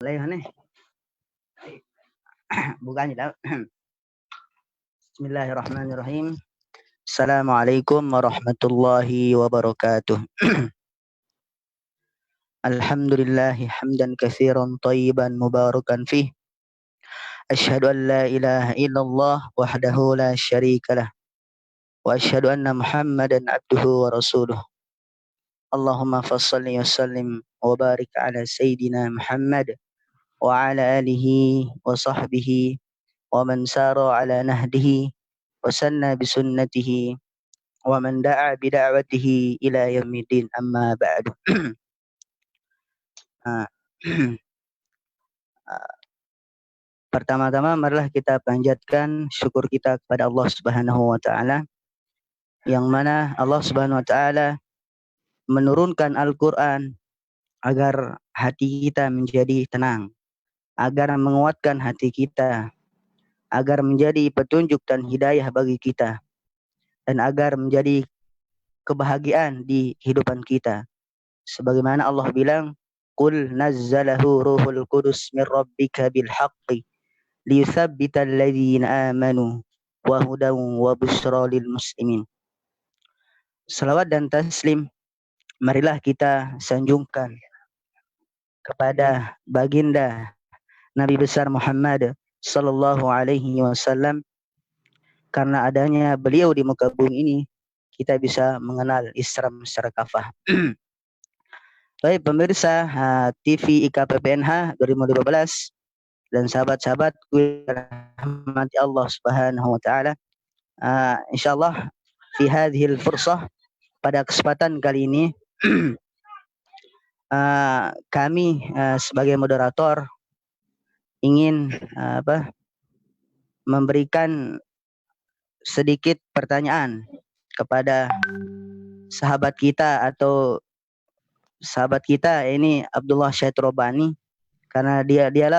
Mulai nih. Bukan tidak. Bismillahirrahmanirrahim. Assalamualaikum warahmatullahi wabarakatuh. Alhamdulillahi hamdan katsiran tayyiban mubarakan fih. Asyhadu an la ilaha illallah wahdahu la syarikalah. Wa asyhadu anna Muhammadan abduhu wa rasuluh. Allahumma fassalli wa sallim wa barik ala sayyidina Muhammad wa ala alihi wa sahbihi wa man sara ala nahdihi wa sanna bisunnatihi wa man da'a bida'watihi ila yaumiddin amma ba'du. Pertama-tama marilah kita panjatkan syukur kita kepada Allah Subhanahu wa taala, yang mana Allah Subhanahu wa taala menurunkan Al-Qur'an agar hati kita menjadi tenang, agar menguatkan hati kita, agar menjadi petunjuk dan hidayah bagi kita, dan agar menjadi kebahagiaan di kehidupan kita. Sebagaimana Allah bilang, "Qul nazzalahu ruhul qudus min rabbika bil haqqi liyuthabbital ladzina amanu wa hudan wa busyra lil muslimin." Salawat dan taslim marilah kita sanjungkan kepada baginda Nabi besar Muhammad sallallahu alaihi wasallam, karena adanya beliau di muka bumi ini kita bisa mengenal Islam secara kafah. Baik pemirsa TV IKPPNH 2015 dan sahabat-sahabat rahmati Allah Subhanahu wa taala. Insyaallah fi hadhil fursah, pada kesempatan kali ini kami sebagai moderator ingin memberikan sedikit pertanyaan kepada sahabat kita atau sahabat kita ini Abdullah Syaitrobani, karena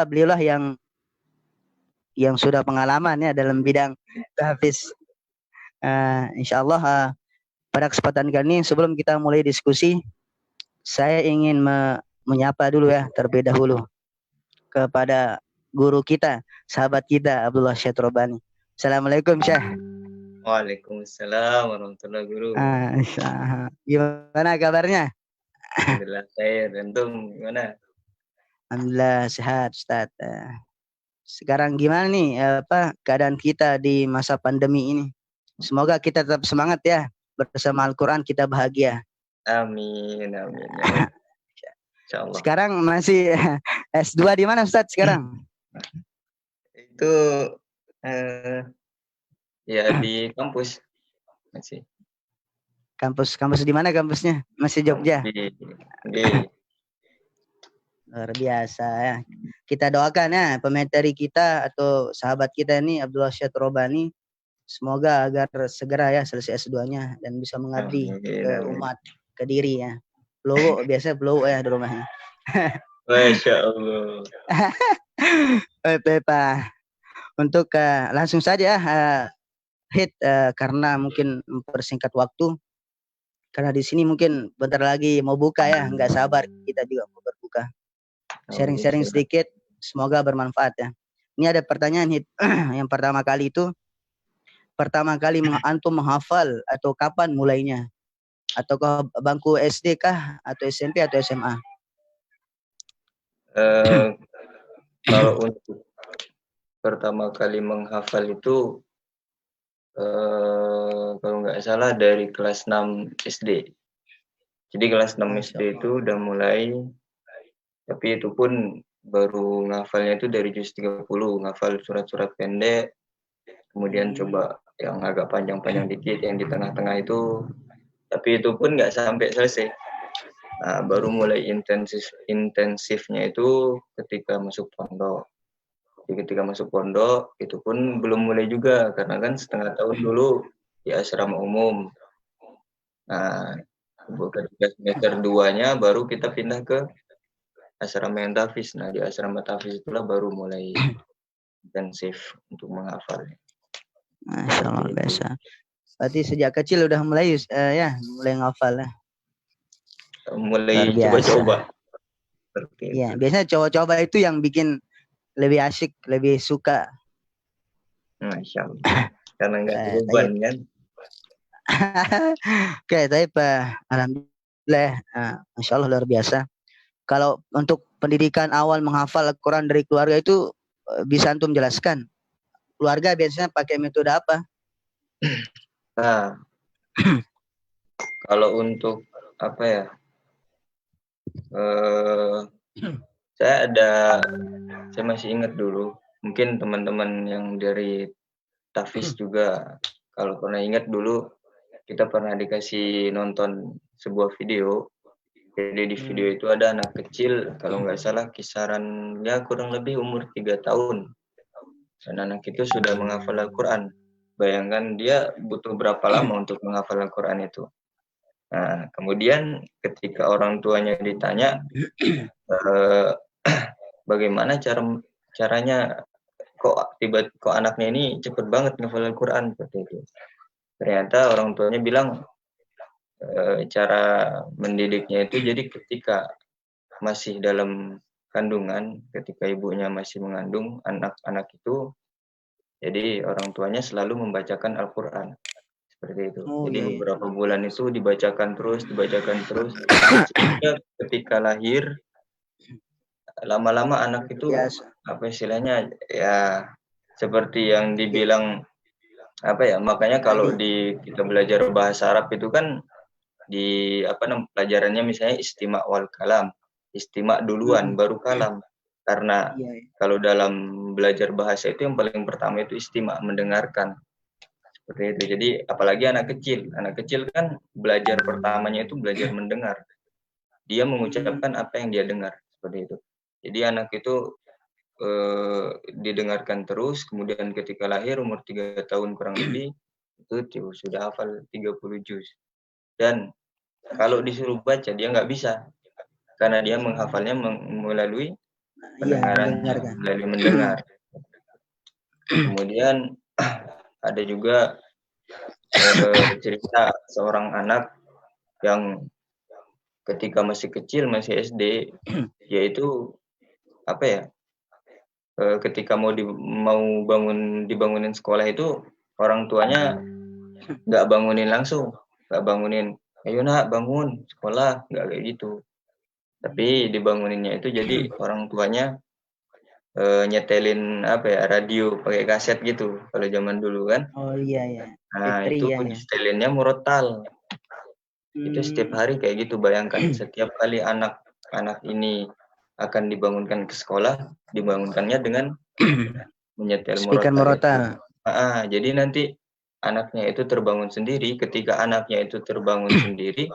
beliaulah yang sudah pengalaman ya dalam bidang tahfiz. Insyaallah pada kesempatan kali ini, sebelum kita mulai diskusi, saya ingin menyapa dulu ya terlebih dahulu kepada guru kita, sahabat kita Abdullah Syaitrobani. Assalamualaikum Syekh. Waalaikumsalam warahmatullahi wabarakatuh. Gimana kabarnya? Alhamdulillah khair. Antum gimana? Alhamdulillah sehat Ustaz. Sekarang gimana nih keadaan kita di masa pandemi ini? Semoga kita tetap semangat ya, bersama Al-Quran kita bahagia. Amin, amin. Insyaallah. Sekarang masih S2 di mana Ustaz sekarang? Itu ya di kampus masih. Kampus di mana kampusnya? Masih Jogja? Di. Luar biasa ya. Kita doakan ya pemateri kita atau sahabat kita ini Abdullah Syaitrobani, semoga agar segera ya selesai S2-nya dan bisa mengabdi ke umat, ke diri ya. Biasa blow ya di rumahnya. Masya Allah. Untuk langsung saja karena mungkin mempersingkat waktu. Karena di sini mungkin bentar lagi mau buka ya, nggak sabar kita juga mau berbuka. Sharing-sharing sedikit, semoga bermanfaat ya. Ini ada pertanyaan yang pertama kali antum menghafal atau kapan mulainya? Atau ke bangku SD kah atau SMP atau SMA? Kalau untuk pertama kali menghafal itu kalau nggak salah dari kelas 6 SD. Jadi kelas 6 SD itu udah mulai, tapi itu pun baru ngafalnya itu dari juz 30, ngafal surat-surat pendek, kemudian coba yang agak panjang-panjang dikit, yang di tengah-tengah itu, tapi itu pun nggak sampai selesai. Nah, baru mulai intensifnya itu ketika masuk pondok. Jadi ketika masuk pondok itu pun belum mulai juga, karena kan setengah tahun dulu di asrama umum. Nah, ketika semester 2-nya baru kita pindah ke asrama yang tahfiz. Nah, di asrama tahfiz itulah baru mulai intensif untuk menghafal. Masya Allah, biasa. Berarti sejak kecil udah mulai mulai ngafal ya. Mulai coba-coba. Seperti Iya, itu. biasanya coba-coba itu yang bikin lebih asik, lebih suka. Masya Allah. Karena nggak ada beban Tapi kan. oke, tapi alhamdulillah, masya Allah luar biasa. Kalau untuk pendidikan awal menghafal Al-Quran dari keluarga itu bisa antum jelaskan? Keluarga biasanya pakai metode apa? Nah, kalau untuk apa ya? Eh, saya masih ingat dulu. Mungkin teman-teman yang dari Tafis juga, kalau pernah ingat dulu, kita pernah dikasih nonton sebuah video. Jadi di video itu ada anak kecil, kalau nggak salah kisaran ya kurang lebih umur 3 tahun. Dan anak itu sudah menghafal Al-Quran. Bayangkan dia butuh berapa lama untuk menghafal Al-Quran itu. Nah, kemudian ketika orang tuanya ditanya, eh, bagaimana caranya kok anaknya ini cepet banget menghafal Al-Quran seperti itu. Ternyata orang tuanya bilang cara mendidiknya itu jadi ketika masih dalam kandungan, ketika ibunya masih mengandung anak-anak itu, jadi orang tuanya selalu membacakan Al-Quran seperti itu. Oh Jadi iya, iya. beberapa bulan itu dibacakan terus, sehingga ketika lahir lama-lama anak itu Biasa. apa istilahnya ya seperti yang dibilang apa ya, makanya kalau di kita belajar bahasa Arab itu kan di pelajarannya misalnya istimak wal kalam, istimak duluan baru kalam, karena Iya, iya. kalau dalam belajar bahasa itu yang paling pertama itu istimak, mendengarkan seperti itu. Jadi apalagi anak kecil kan belajar pertamanya itu belajar mendengar, dia mengucapkan apa yang dia dengar seperti itu. Jadi anak itu didengarkan terus, kemudian ketika lahir umur 3 tahun kurang lebih itu sudah hafal 30 juz. Dan kalau disuruh baca dia nggak bisa, karena dia menghafalnya melalui Iya, pendengarannya, mendengarkan. melalui mendengar. Kemudian ada juga cerita seorang anak yang ketika masih kecil, masih SD, yaitu apa ya? Ketika mau dibangunin sekolah itu orang tuanya nggak bangunin langsung, nggak bangunin, ayo nak bangun sekolah, nggak kayak gitu. Tapi dibanguninnya itu jadi orang tuanya nyetelin apa ya, radio pakai kaset gitu kalau zaman dulu kan. Oh iya, iya. Nah Fitri itu ya, ya. disetelinnya murotal. Itu setiap hari kayak gitu, bayangkan setiap kali anak ini akan dibangunkan ke sekolah, dibangunkannya dengan menyetel Speaker murotal itu. Morotal. Jadi nanti anaknya itu terbangun sendiri. Ketika anaknya itu terbangun sendiri,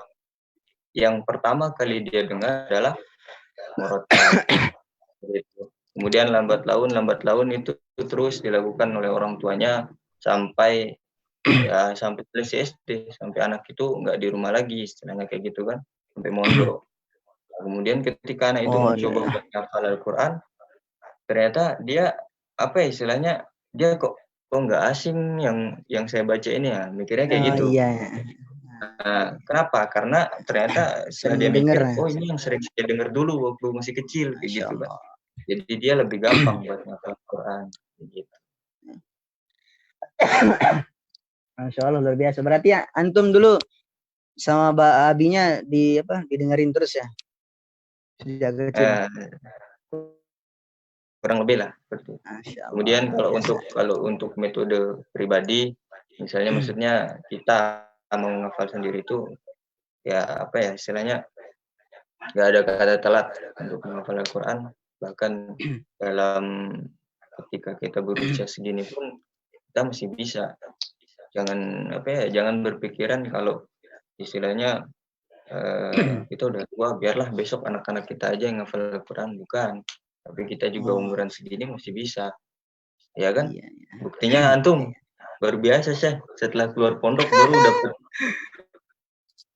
yang pertama kali dia dengar adalah murotal. Gitu. Kemudian lambat laun itu terus dilakukan oleh orang tuanya sampai selesai SD, sampai anak itu nggak di rumah lagi, istilahnya kayak gitu kan, sampai mondok. Kemudian ketika anak itu Oh mencoba iya. menghafal Al-Quran, ternyata dia apa istilahnya, dia kok nggak asing yang saya baca ini ya, mikirnya kayak Oh gitu. iya. Nah, kenapa? Karena ternyata setelah dia Sering mikir, dengar. oh ini yang sering saya dengar dulu waktu masih kecil, kayak Masya gitu kan. Allah. Jadi dia lebih gampang buat menghafal Al-Quran, gitu. Masya Allah luar biasa. Berarti ya, antum dulu sama abinya didengerin terus ya sejak kecil. Kurang lebih lah seperti itu. Masya Allah Kemudian luar biasa. kalau untuk metode pribadi, misalnya maksudnya kita mau menghafal sendiri itu ya apa ya istilahnya, nggak ada kata telat untuk menghafal Al-Quran. Bahkan dalam ketika kita berusia segini pun kita masih bisa. Jangan berpikiran kalau istilahnya kita udah tua, biarlah besok anak-anak kita aja yang ngafal Al-Quran. Bukan, tapi kita juga umuran segini masih bisa, ya kan? Iya, iya. Buktinya antum baru biasa sih, setelah keluar pondok baru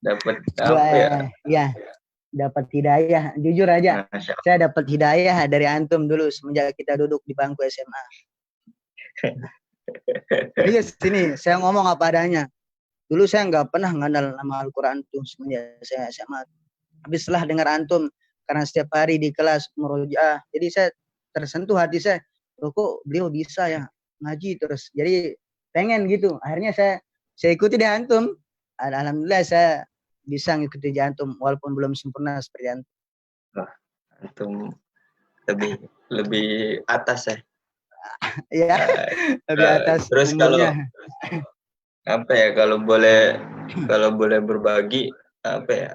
dapat apa ya? Ya, dapat hidayah. Jujur aja, saya dapat hidayah dari antum dulu semenjak kita duduk di bangku SMA. Iya, sini saya ngomong apa adanya. Dulu saya nggak pernah ngandal nama Al-Quran itu semenjak saya SMA. Tapi setelah dengar antum karena setiap hari di kelas murojaah. Jadi saya tersentuh hati saya, loh kok beliau bisa ya ngaji terus. Jadi pengen gitu. Akhirnya saya ikuti di antum. Alhamdulillah saya bisa ngikuti di antum walaupun belum sempurna seperti antum. Wah, antum lebih atas ya. Iya, lebih atas Terus umurnya. Apa ya, kalau boleh berbagi apa ya,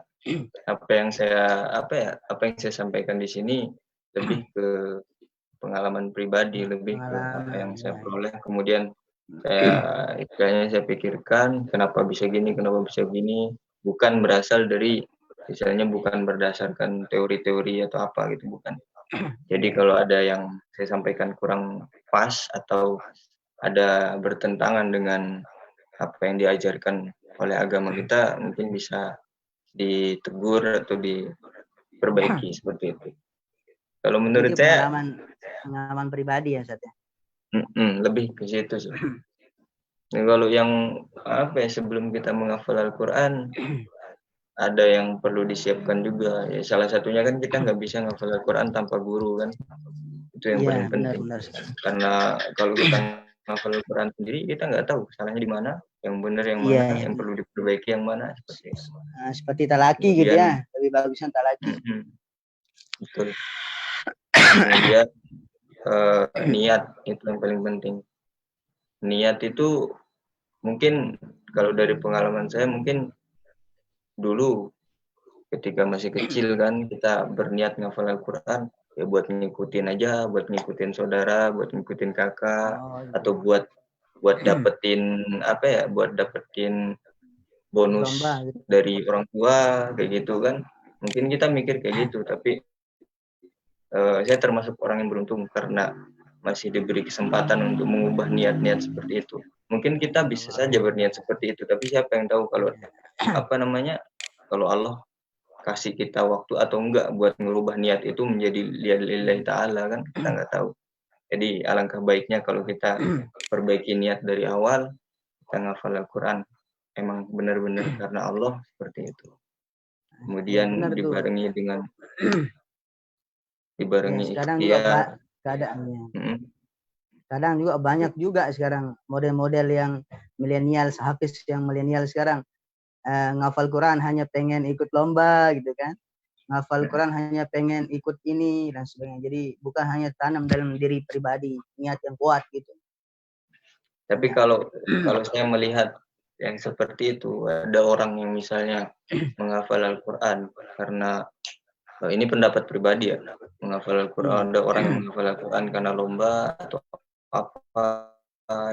apa yang saya sampaikan di sini lebih ke pengalaman pribadi, lebih ke apa yang saya peroleh, kemudian saya pikirkan kenapa bisa gini, bukan berasal dari, misalnya bukan berdasarkan teori-teori atau apa gitu, bukan. Jadi kalau ada yang saya sampaikan kurang pas atau ada bertentangan dengan apa yang diajarkan oleh agama kita, mungkin bisa ditegur atau diperbaiki seperti itu. Kalau menurut Jadi saya pengalaman pribadi ya, Ustaz ya. Lebih ke situ sih. Nah, kalau yang apa ya, sebelum kita menghafal Al-Quran, ada yang perlu disiapkan juga. Ya, salah satunya kan kita nggak bisa menghafal Al-Quran tanpa guru kan. Itu yang paling penting. Benar. Karena kalau kita menghafal Al-Quran sendiri, kita nggak tahu salahnya di mana, yang benar yang mana, yang perlu diperbaiki yang mana, seperti itu. Nah, seperti talaki gitu ya, lebih bagusnya talaki. Betul. Kemudian niat itu yang paling penting. Niat itu mungkin kalau dari pengalaman saya, mungkin dulu ketika masih kecil kan kita berniat ngafal Al-Quran ya buat ngikutin aja, buat ngikutin saudara, buat ngikutin kakak, atau buat dapetin apa ya, buat dapetin bonus dari orang tua kayak gitu kan. Mungkin kita mikir kayak gitu, tapi saya termasuk orang yang beruntung karena masih diberi kesempatan untuk mengubah niat-niat seperti itu. Mungkin kita bisa saja berniat seperti itu, tapi siapa yang tahu kalau kalau Allah kasih kita waktu atau enggak buat ngerubah niat itu menjadi lillahi ta'ala kan, kita nggak tahu. Jadi alangkah baiknya kalau kita perbaiki niat dari awal, kita ngafal Al-Quran emang benar-benar karena Allah, seperti itu. Kemudian dibarengi dengan ikhtiar. Kadang juga banyak juga sekarang model-model yang milenial, hafiz yang milenial sekarang ngafal Quran hanya pengen ikut lomba gitu kan, ngafal Quran hanya pengen ikut ini dan sebagainya. Jadi bukan hanya tanam dalam diri pribadi niat yang kuat gitu. Tapi kalau saya melihat yang seperti itu, ada orang yang misalnya menghafal Al-Quran karena ini pendapat pribadi ya, menghafal Al-Quran, ada orang yang menghafal Al-Quran karena lomba atau apa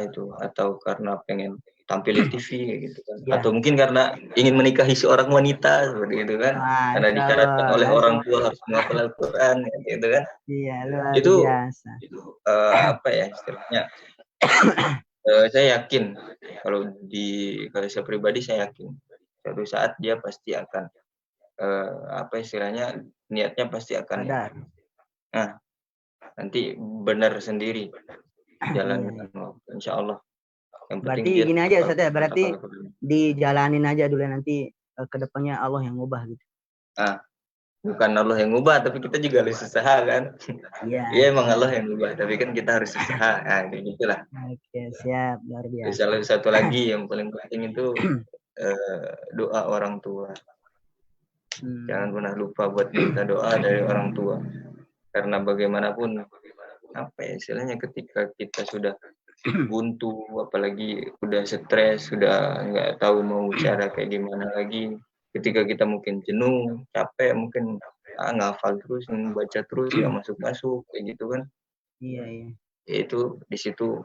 itu, atau karena pengen tampil di TV gitu kan, atau mungkin karena ingin menikahi seorang wanita seperti itu kan, karena disyaratkan oleh orang tua harus menghafal Al-Quran gitu kan. Itu apa ya istilahnya, saya yakin kalau saya pribadi, saya yakin suatu saat dia pasti akan apa istilahnya, niatnya pasti akan nanti benar sendiri jalan dengan waktu, insya Allah. Yang berarti gini aja Ustaz ya, berarti dijalanin aja dulu, nanti kedepannya Allah yang ngubah gitu. Bukan Allah yang ngubah, tapi kita juga harus usaha kan. Iya emang Allah yang ngubah, tapi kan kita harus usaha, kayak gitulah. Oke, siap, luar biasa. Satu lagi yang paling penting itu doa orang tua. Jangan pernah lupa buat minta doa dari orang tua, karena bagaimanapun apa ya istilahnya, ketika kita sudah buntu, apalagi udah stres, sudah nggak tahu mau cara kayak gimana lagi, ketika kita mungkin jenuh, capek, mungkin ngafal terus, membaca terus, nggak masuk kayak gitu kan. Iya. Itu di situ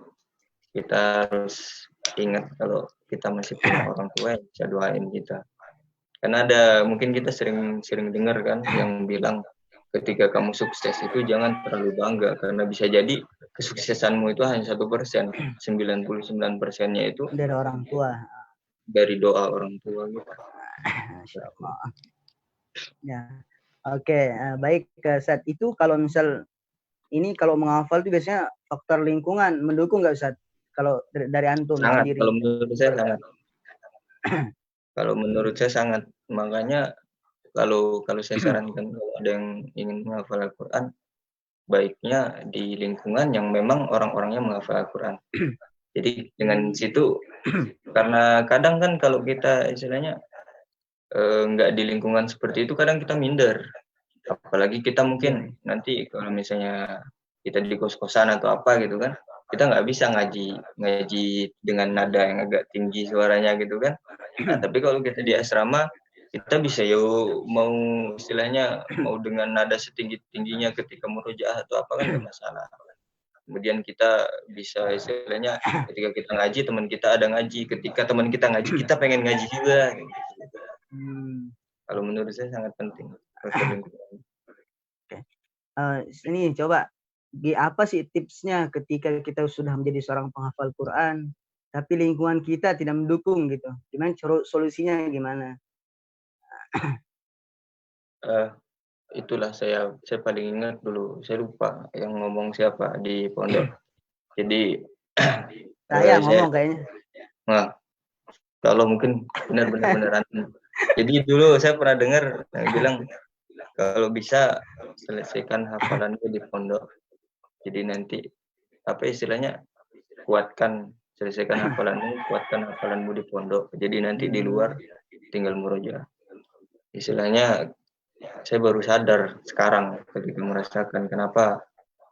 kita harus ingat kalau kita masih punya orang tua yang bisa doain kita. Karena mungkin kita sering dengar kan yang bilang, ketika kamu sukses itu jangan terlalu bangga, karena bisa jadi kesuksesanmu itu hanya 1%, 99%-nya itu dari orang tua, dari doa orang tua gitu. Masya Allah. Ya, oke, baik. Saat itu kalau misal ini kalau menghafal itu biasanya faktor lingkungan mendukung nggak Ustaz? Kalau dari antum sendiri? Kalau menurut saya sangat. Makanya kalau saya sarankan kalau ada yang ingin menghafal Al-Quran, baiknya di lingkungan yang memang orang-orangnya menghafal Al-Quran. Jadi dengan situ, karena kadang kan kalau kita istilahnya nggak di lingkungan seperti itu, kadang kita minder. Apalagi kita mungkin nanti kalau misalnya kita di kos-kosan atau apa gitu kan, kita nggak bisa ngaji dengan nada yang agak tinggi suaranya gitu kan. Nah, tapi kalau kita di asrama, kita bisa mau istilahnya mau dengan nada setinggi-tingginya ketika murojaah atau apa kan nggak masalah. Kemudian kita bisa istilahnya ketika kita ngaji, teman kita ada ngaji, ketika teman kita ngaji, kita pengen ngaji juga. Kalau menurut saya sangat penting. Ini coba apa sih tipsnya ketika kita sudah menjadi seorang penghafal Quran tapi lingkungan kita tidak mendukung gitu, gimana solusinya gimana? Itulah saya paling ingat dulu, saya lupa yang ngomong siapa di pondok. Jadi saya ngomong kayaknya. Nah, kalau mungkin benar-benar jadi dulu saya pernah dengar yang bilang kalau bisa selesaikan hafalannya di pondok. Jadi nanti apa istilahnya selesaikan hafalanmu, kuatkan hafalanmu di pondok. Jadi nanti di luar tinggal murojaah. Istilahnya saya baru sadar sekarang ketika merasakan kenapa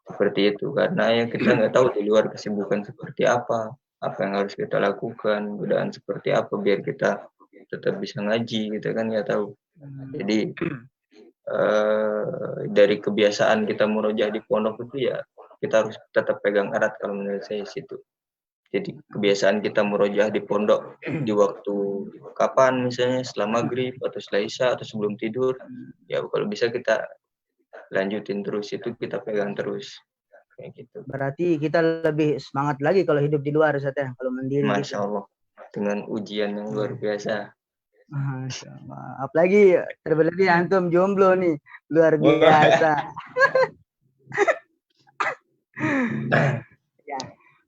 seperti itu, karena ya kita nggak tahu di luar kesibukan seperti apa yang harus kita lakukan, godaan seperti apa biar kita tetap bisa ngaji, kita kan nggak tahu. Jadi dari kebiasaan kita murojaah di pondok itu ya kita harus tetap pegang erat kalau menurut saya situ. Jadi kebiasaan kita murojaah di pondok di waktu kapan misalnya setelah maghrib atau setelah isya atau sebelum tidur, ya kalau bisa kita lanjutin terus, itu kita pegang terus kayak gitu. Berarti kita lebih semangat lagi kalau hidup di luar, Ustaz ya, kalau mandiri. Masya Allah, dengan ujian yang luar biasa. Masya Allah. Apalagi terlebih antum jomblo nih, luar biasa. Ya.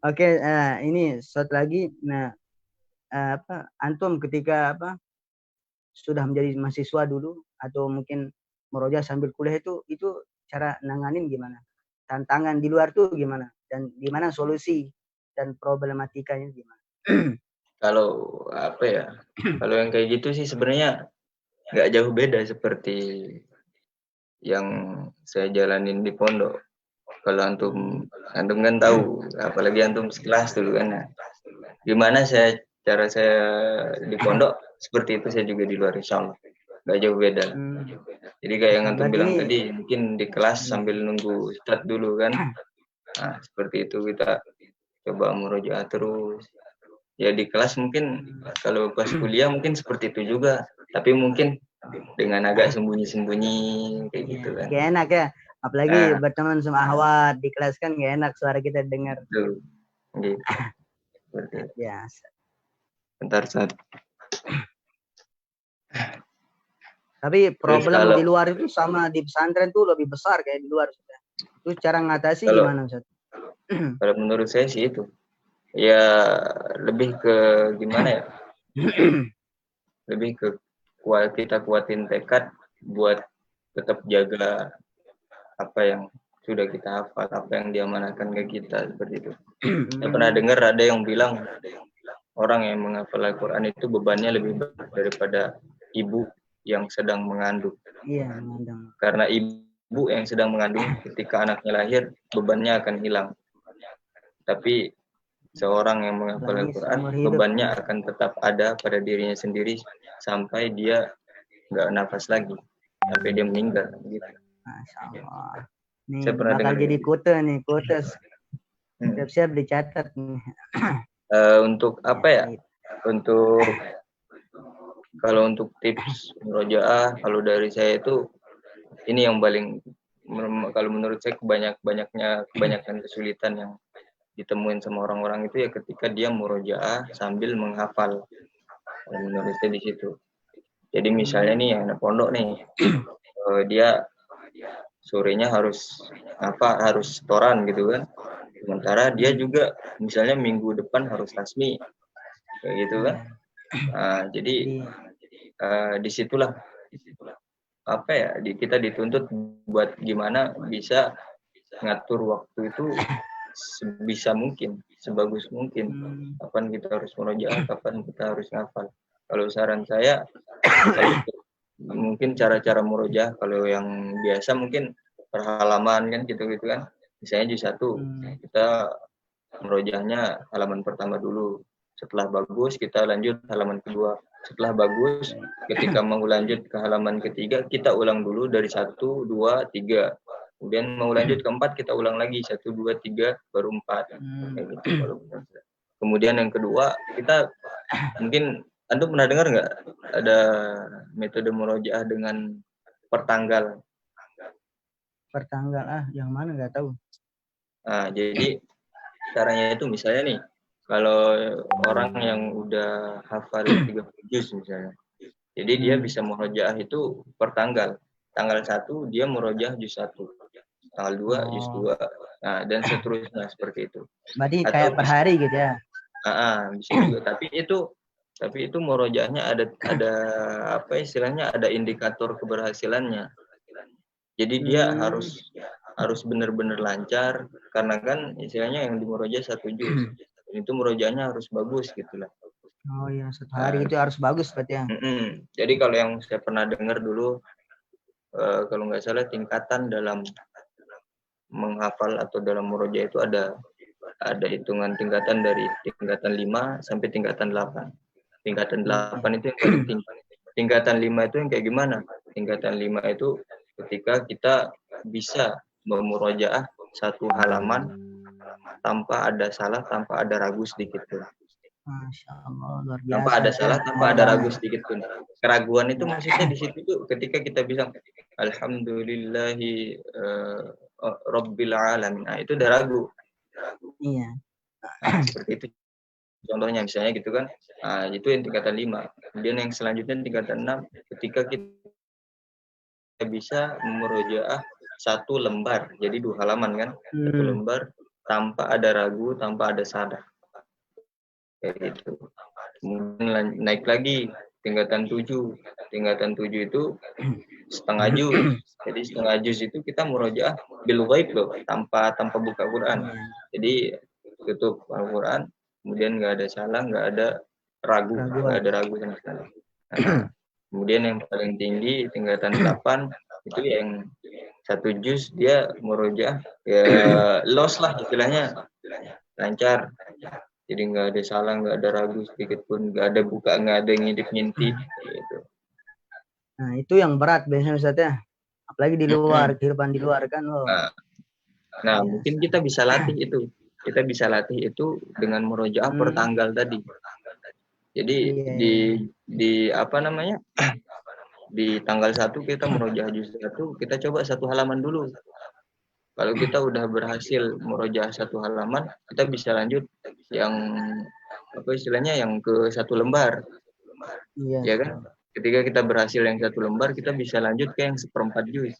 Oke, ini satu lagi. Nah, antum ketika sudah menjadi mahasiswa dulu atau mungkin murojaah sambil kuliah itu cara nanganin gimana? Tantangan di luar tuh gimana? Dan gimana solusi dan problematikanya gimana? Kalau apa ya? Kalau yang kayak gitu sih sebenarnya nggak jauh beda seperti yang saya jalanin di pondok. Kalau antum kan tahu, apalagi antum sekelas dulu kan. Ya. Gimana cara saya di pondok, seperti itu saya juga di luar, insya Allah. Nggak jauh beda. Jadi kayak yang antum bilang tadi, mungkin di kelas sambil nunggu ustadz dulu kan. Nah, seperti itu kita coba murojaah terus. Ya di kelas mungkin, kalau pas kuliah mungkin seperti itu juga. Tapi mungkin dengan agak sembunyi-sembunyi kayak gitu kan. Gak enak ya. Apalagi berteman sama ahwat di kelas kan gak enak suara kita dengar. Betul. Gitu. Biasa. Bentar saat. Tapi problem di luar itu sama di pesantren tuh lebih besar kayak di luar. Itu cara ngatasi gimana, Ustaz? Kalau menurut saya sih itu. Ya lebih ke gimana ya? Lebih ke kita kuatin tekad buat tetap jaga apa yang sudah kita hafal, apa yang diamanahkan ke kita, seperti itu. Saya pernah dengar ada yang bilang orang yang menghafal Al-Quran itu bebannya lebih berat daripada ibu yang sedang mengandung. Iya, mengandung. Karena ibu yang sedang mengandung ketika anaknya lahir bebannya akan hilang. Tapi seorang yang menghafal Al-Quran bebannya akan tetap ada pada dirinya sendiri sampai dia nggak nafas lagi, sampai dia meninggal. Gitu. Masya Allah. Nih, bakal jadi quote nih, quotes. Siap-siap dicatat nih. Untuk apa ya? Untuk kalau untuk tips murojaah, kalau dari saya itu ini yang paling, kalau menurut saya kebanyakan kesulitan yang ditemuin sama orang-orang itu ya ketika dia murojaah sambil menghafal. Menurut saya di situ. Jadi misalnya nih anak pondok nih, dia sorenya harus setoran gitu kan. Sementara dia juga misalnya minggu depan harus tasmi kayak gitu kan. Jadi disitulah apa ya, kita dituntut buat gimana bisa ngatur waktu itu sebisa mungkin, sebagus mungkin. Kapan kita harus murojaah, kapan kita harus ngafal. Kalau saran saya, kalau mungkin cara-cara murojaah kalau yang biasa mungkin per halaman kan gitu-gitu kan. Misalnya juz 1, kita murojaahnya halaman pertama dulu. Setelah bagus kita lanjut halaman kedua. Setelah bagus, ketika mau lanjut ke halaman ketiga, kita ulang dulu dari 1, 2, 3. Kemudian mau lanjut ke 4, kita ulang lagi 1, 2, 3, baru 4. Kayak gitu. Kemudian yang kedua, kita mungkin Antum pernah dengar nggak ada metode murojaah dengan pertanggal? Pertanggal yang mana nggak tahu. Nah, jadi caranya itu misalnya nih, kalau orang yang udah hafal 30 juz misalnya. Jadi dia bisa murojaah itu per tanggal. Tanggal 1 dia murojaah juz 1. Tanggal 2 juz 2. Nah, dan seterusnya seperti itu. Berarti Atau kayak per hari gitu ya. bisa juga. Tapi itu murojaahnya ada apa istilahnya, ada indikator keberhasilannya. Jadi dia harus benar-benar lancar, karena kan istilahnya yang di murojaah 1 juz. Itu murojaahnya harus bagus gitu lah. Oh iya, 1 hari itu harus bagus berarti ya. Jadi kalau yang saya pernah dengar dulu, kalau nggak salah tingkatan dalam menghafal atau dalam murojaah itu ada hitungan tingkatan dari tingkatan 5 sampai tingkatan 8. Tingkatan 8 itu yang paling tinggi. Tingkatan 5 itu yang kayak gimana? Tingkatan 5 itu ketika kita bisa memurojaah 1 halaman tanpa ada salah, tanpa ada ragu sedikit pun. Masya Allah, luar biasa. Tanpa ada salah, tanpa ada ragu sedikit pun. Keraguan itu maksudnya di situ tuh ketika kita bisa alhamdulillahi rabbil alamin. Nah, itu udah ragu. Iya. Seperti itu. Contohnya misalnya gitu kan. Nah, itu yang tingkatan 5. Kemudian yang selanjutnya tingkatan 6, ketika kita bisa memurojaah 1 lembar, jadi 2 halaman kan, 1 lembar tanpa ada ragu, tanpa ada salah. Kayak gitu. Kemudian naik lagi tingkatan 7. Tingkatan 7 itu setengah juz. Jadi setengah juz itu kita murojaah bil ghaib loh, tanpa buka Quran. Jadi tutup Al-Quran, kemudian nggak ada salah, nggak ada ragu sama sekali. Nah, kemudian yang paling tinggi tingkatan 8 itu yang 1 juz dia murojaah ya los lah istilahnya, lancar. Jadi nggak ada salah, nggak ada ragu sedikit pun, nggak ada buka, nggak ada ngintip-ngintip gitu. Nah, itu yang berat biasanya Ustaz ya. Apalagi di luar, kehidupan di luar kan. Nah, mungkin kita bisa latih itu. Kita bisa latih itu dengan murojaah per tanggal tadi. Jadi di apa namanya? Di tanggal 1 kita murojaah juz 1, kita coba 1 halaman dulu. Kalau kita udah berhasil murojaah 1 halaman, kita bisa lanjut yang apa istilahnya, yang ke 1 lembar. Ya kan? Ketika kita berhasil yang 1 lembar, kita bisa lanjut ke yang 1/4 juz.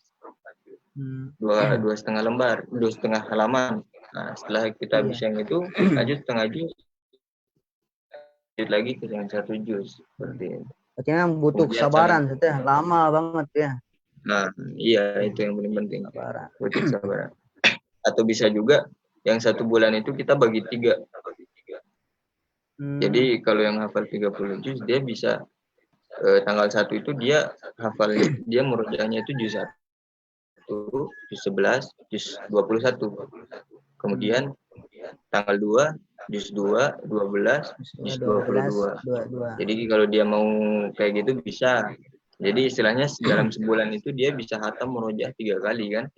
2,5 lembar, 2,5 halaman. Nah, setelah kita bisa yang itu, lanjut setengah juz, lanjut lagi ke yang 1 juz. Seperti itu. Berarti yang butuh kesabaran, lama banget ya. Nah, iya itu yang paling penting. Butuh kesabaran. Atau bisa juga yang 1 bulan itu kita bagi 3. Jadi kalau yang hafal 30 juz, dia bisa tanggal 1 itu dia hafal, dia murojaahnya itu juz 1, juz 11, juz 21. Kemudian tanggal 2, juz 2, 12, juz 22. Jadi kalau dia mau kayak gitu bisa. Jadi istilahnya dalam sebulan itu dia bisa khatam murojaah 3 kali kan.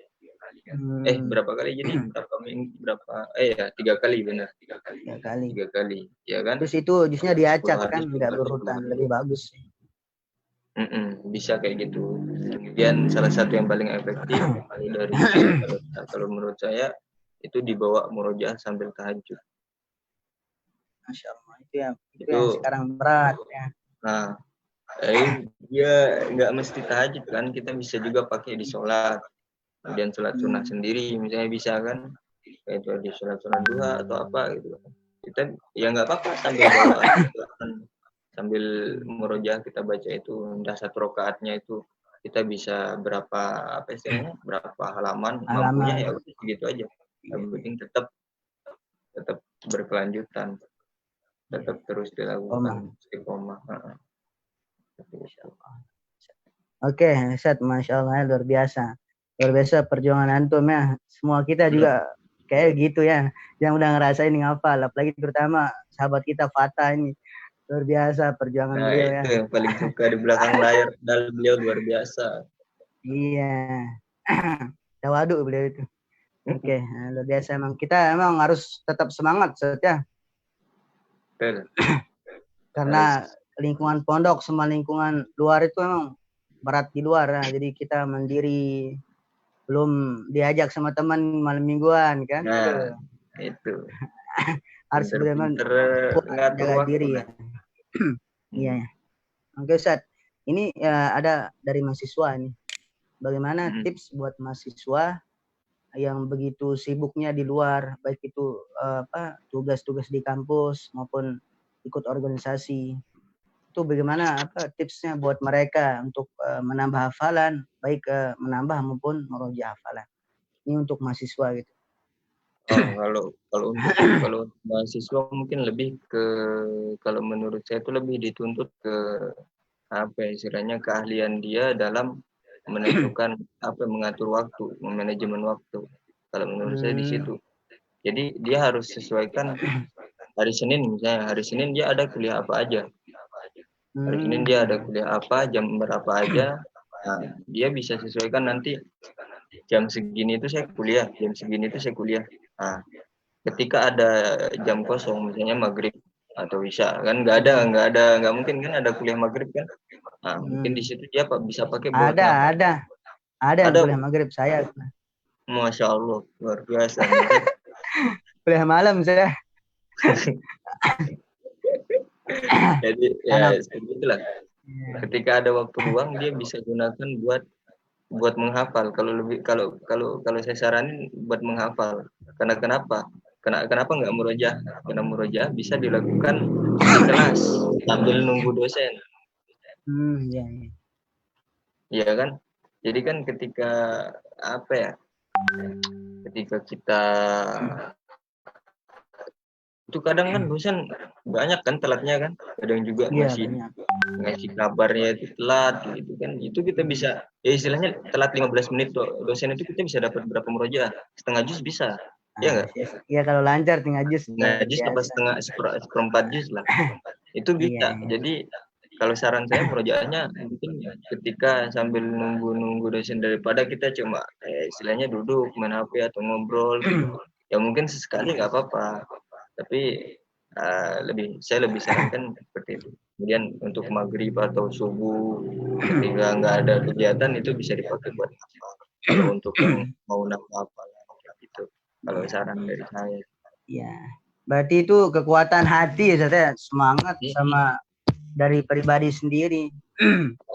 Berapa kali jadi? 3 kali benar. 3 kali, ya kan? Terus itu juznya diacak kan, enggak berurutan, lebih bagus. Bisa kayak gitu. Kemudian salah satu yang paling efektif dari kalau menurut saya itu dibawa murojaah sambil tahajud. Masya Allah, itu yang sekarang berat ya. Nah, dia nggak mesti tahajud kan, kita bisa juga pakai di sholat. Kemudian sholat sunnah sendiri misalnya bisa kan, kayak itu di sholat sunnah duha atau apa gitu. Kita ya nggak apa-apa sambil murojaah kita baca itu, udah 1 rakaatnya itu kita bisa berapa berapa halaman mampunya ya udah segitu aja. Yang penting tetap berkelanjutan, tetap terus dilakukan istiqomah. Oke, Ustaz, Masya Allah, luar biasa perjuangan antum ya. Semua kita juga kayak gitu ya, yang udah ngerasain ngafal, apalagi terutama sahabat kita Fatah ini. Luar biasa perjuangan beliau ya. Itu yang paling suka di belakang layar, dalam beliau luar biasa. Iya. Tawaduk beliau itu. Oke, luar biasa emang. Kita emang harus tetap semangat ya. Betul. Karena lingkungan pondok sama lingkungan luar itu emang berat di luar ya. Jadi kita mandiri, belum diajak sama teman malam mingguan kan. Nah, itu. Harus benar-benar ngatur jaga waktu diri ya. Iya. Oke Ustaz, ini ada dari mahasiswa nih. Bagaimana tips buat mahasiswa yang begitu sibuknya di luar, baik itu tugas-tugas di kampus maupun ikut organisasi. Itu bagaimana tipsnya buat mereka untuk menambah hafalan, baik menambah maupun meroja hafalan. Ini untuk mahasiswa gitu. Kalau untuk mahasiswa mungkin lebih ke, kalau menurut saya itu lebih dituntut ke istilahnya keahlian dia dalam menentukan mengatur waktu, manajemen waktu. Kalau menurut saya di situ. Jadi dia harus sesuaikan hari Senin misalnya, hari Senin dia ada kuliah apa aja. Hari Senin dia ada kuliah apa, jam berapa aja. Nah, dia bisa sesuaikan nanti jam segini itu saya kuliah, jam segini itu saya kuliah. Nah, ketika ada jam kosong misalnya maghrib atau isya kan nggak mungkin kan ada kuliah maghrib kan. Nah, mungkin di situ dia bisa pakai buat ada yang kuliah maghrib saya. Masya Allah, luar biasa. Kuliah malam saya. Jadi ya begitulah. Ketika ada waktu luang dia bisa gunakan buat menghafal. Kalau saya saranin buat menghafal. Kenapa nggak murojaah? Karena murojaah bisa dilakukan di kelas sambil nunggu dosen. Iya kan? Jadi kan ketika ketika kita itu kadang kan dosen banyak kan telatnya kan, kadang juga ngasih kabarnya itu telat gitu kan. Itu kita bisa istilahnya telat 15 menit dosen itu kita bisa dapat berapa murojaah? Setengah juz bisa. Iya enggak? Iya kalau lancar setengah juz. Apa seperempat juz lah. Itu bisa. Jadi kalau saran saya murojaahnya mungkin ketika sambil nunggu dosen, daripada kita cuma istilahnya duduk main HP atau ngobrol gitu. Ya mungkin sesekali nggak apa-apa. Tapi saya lebih sarankan seperti itu. Kemudian untuk maghrib atau subuh ketika nggak ada kegiatan itu bisa dipakai buat apa? Kalau untuk yang mau nambah apa gitu. Kalau saran dari saya. Iya. Berarti itu kekuatan hati ya, semangat sama dari pribadi sendiri.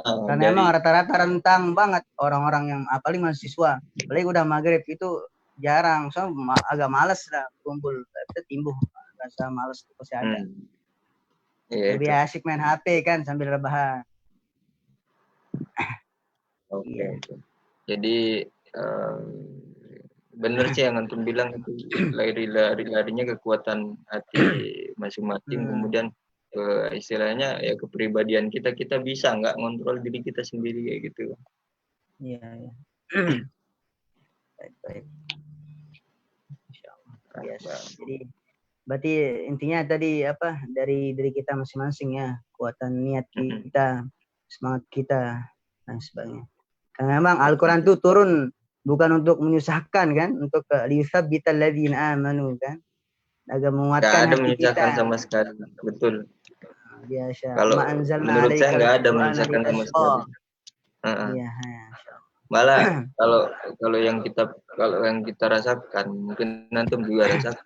Karena emang rata-rata rentang banget orang-orang yang apalagi mahasiswa. Apalagi udah maghrib itu jarang, agak males lah kumpul, timbuh rasa males itu pasti ada. Lebih asik main HP kan sambil rebahan. Oke. Jadi benar sih yang antum bilang itu, larinya kekuatan hati masing-masing. Kemudian istilahnya ya kepribadian kita bisa nggak ngontrol diri kita sendiri kayak gitu. Iya. Baik. Jadi berarti intinya tadi dari diri kita masing-masing ya, kuatan niat kita, semangat kita dan sebagainya. Karena memang Al-Quran itu turun bukan untuk menyusahkan kan, untuk liyuthabbital ladzina amanu kan, agar menguatkan hati kita. Sama sekali, betul. Biasa. Kalau menurut saya nggak ada menyusahkan sama sekali. Iya. Malah kalau yang kita rasakan, mungkin nanti juga rasakan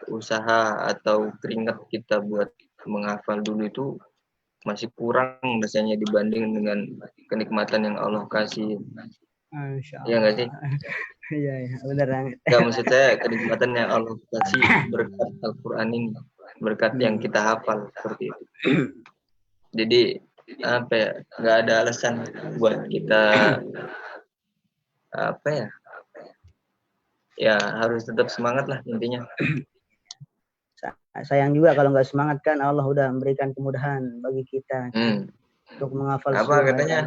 usaha atau keringat kita buat menghafal dulu itu masih kurang rasanya dibanding dengan kenikmatan yang Allah kasih. Iya nggak sih? Iya, benar banget. Nggak, maksud saya kenikmatan yang Allah kasih berkat Al-Quran ini, berkat yang kita hafal seperti itu. Jadi apa ya, nggak ada alasan buat kita apa ya, ya harus tetap semangat lah intinya. Sayang juga kalau nggak semangat kan, Allah udah memberikan kemudahan bagi kita untuk menghafal Apa seluruh katanya?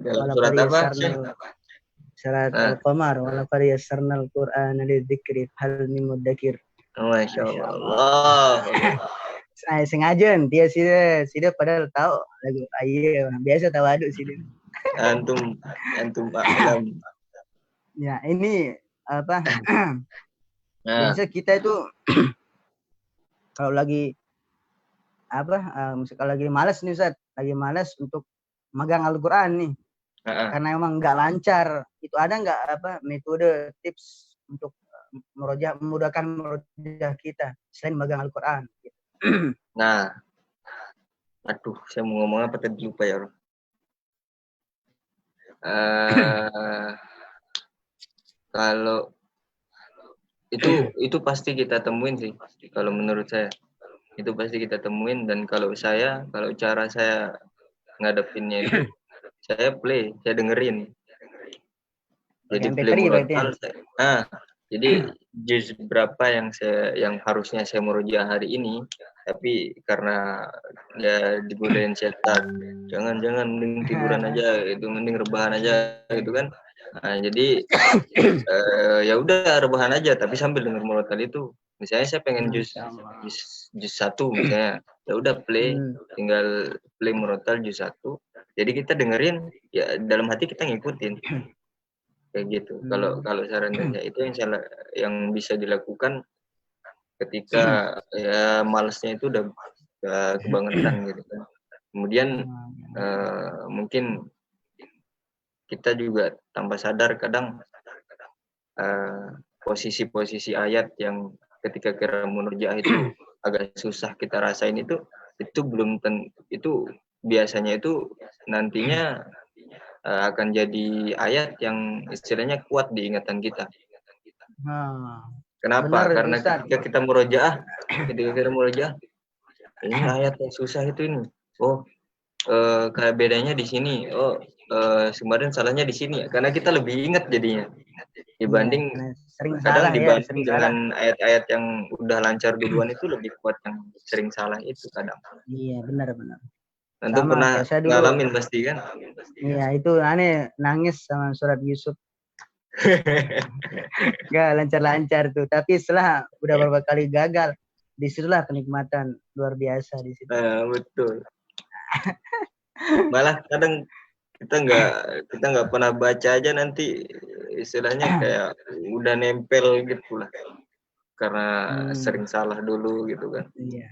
Dalam surat apa sih? Surat Al-Qamar, walaqad yassarnal Qur'ana lidzikri hal min mudzakir. Masya Allah. Saya sengaja dia sih padahal tahu lagu ayo biasa tahu aduk sih. Antum alam. Ya, ini apa? Biasa kita itu kalau lagi kalau lagi malas nih Ustaz, lagi malas untuk megang Al-Qur'an nih. Karena emang nggak lancar. Itu ada nggak metode tips untuk memudahkan merojah kita selain megang Al-Qur'an? Nah, aduh, saya mau ngomong apa tadi lupa ya. Kalau itu pasti kita temuin sih. Kalau menurut saya itu pasti kita temuin, dan kalau cara saya ngadepinnya itu saya dengerin. Jadi play murotal saya. Jadi juz berapa yang harusnya saya murojaah hari ini, tapi karena ya digodain setan, jangan mending tiduran aja, itu mending rebahan aja gitu kan. Nah, jadi ya udah rebahan aja tapi sambil denger murotal itu. Misalnya saya pengen juz 1 misalnya, ya udah tinggal play murotal juz 1. Jadi kita dengerin, ya dalam hati kita ngikutin. Kayak gitu. Kalau saran saya itu yang bisa dilakukan ketika ya malesnya itu udah kebangetan gitu kan. Kemudian mungkin kita juga tanpa sadar kadang posisi-posisi ayat yang ketika kita murojaah itu agak susah kita rasain, itu biasanya itu nantinya akan jadi ayat yang istilahnya kuat di ingatan kita. Kenapa? Benar, karena ketika kita murojaah, ini ayat yang susah itu ini. Oh, kayak bedanya di sini. Oh, kemarin salahnya di sini. Karena kita lebih ingat jadinya dibanding dengan ayat-ayat yang udah lancar duluan itu lebih kuat yang sering salah itu kadang. Iya, benar. Antum pernah ngalamin pasti kan? Iya, itu aneh nangis sama surat Yusuf. Gak lancar-lancar tuh, tapi setelah udah beberapa kali gagal, disitulah kenikmatan luar biasa di situ. Betul. Malah kadang kita nggak pernah baca aja, nanti istilahnya kayak udah nempel gitu lah, karena sering salah dulu gitu kan. Iya.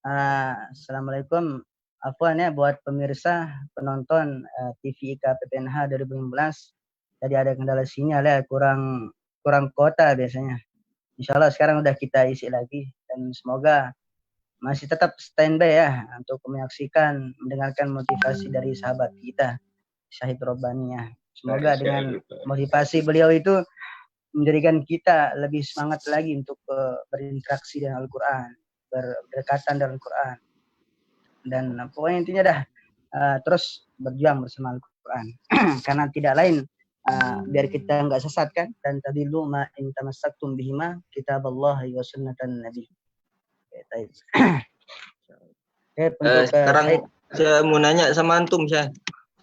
Assalamualaikum. Afwan ya buat pemirsa penonton TV IKA PPNH 2015. Tadi ada kendala sinyal ya, kurang kuota biasanya. Insya Allah sekarang udah kita isi lagi dan semoga masih tetap standby ya untuk menyaksikan, mendengarkan motivasi dari sahabat kita, Syahid Robbani ya. Semoga dengan motivasi beliau itu menjadikan kita lebih semangat lagi untuk berinteraksi dengan Al-Quran, berdekatan dengan Al-Quran. Dan pokoknya intinya dah terus berjuang bersama Al-Quran. Karena tidak lain biar kita nggak sesat kan, dan tadillu ma in tamassaktum bihima kitaballahi wa sunnatan nabi. Sekarang saya mau nanya sama antum, Syah.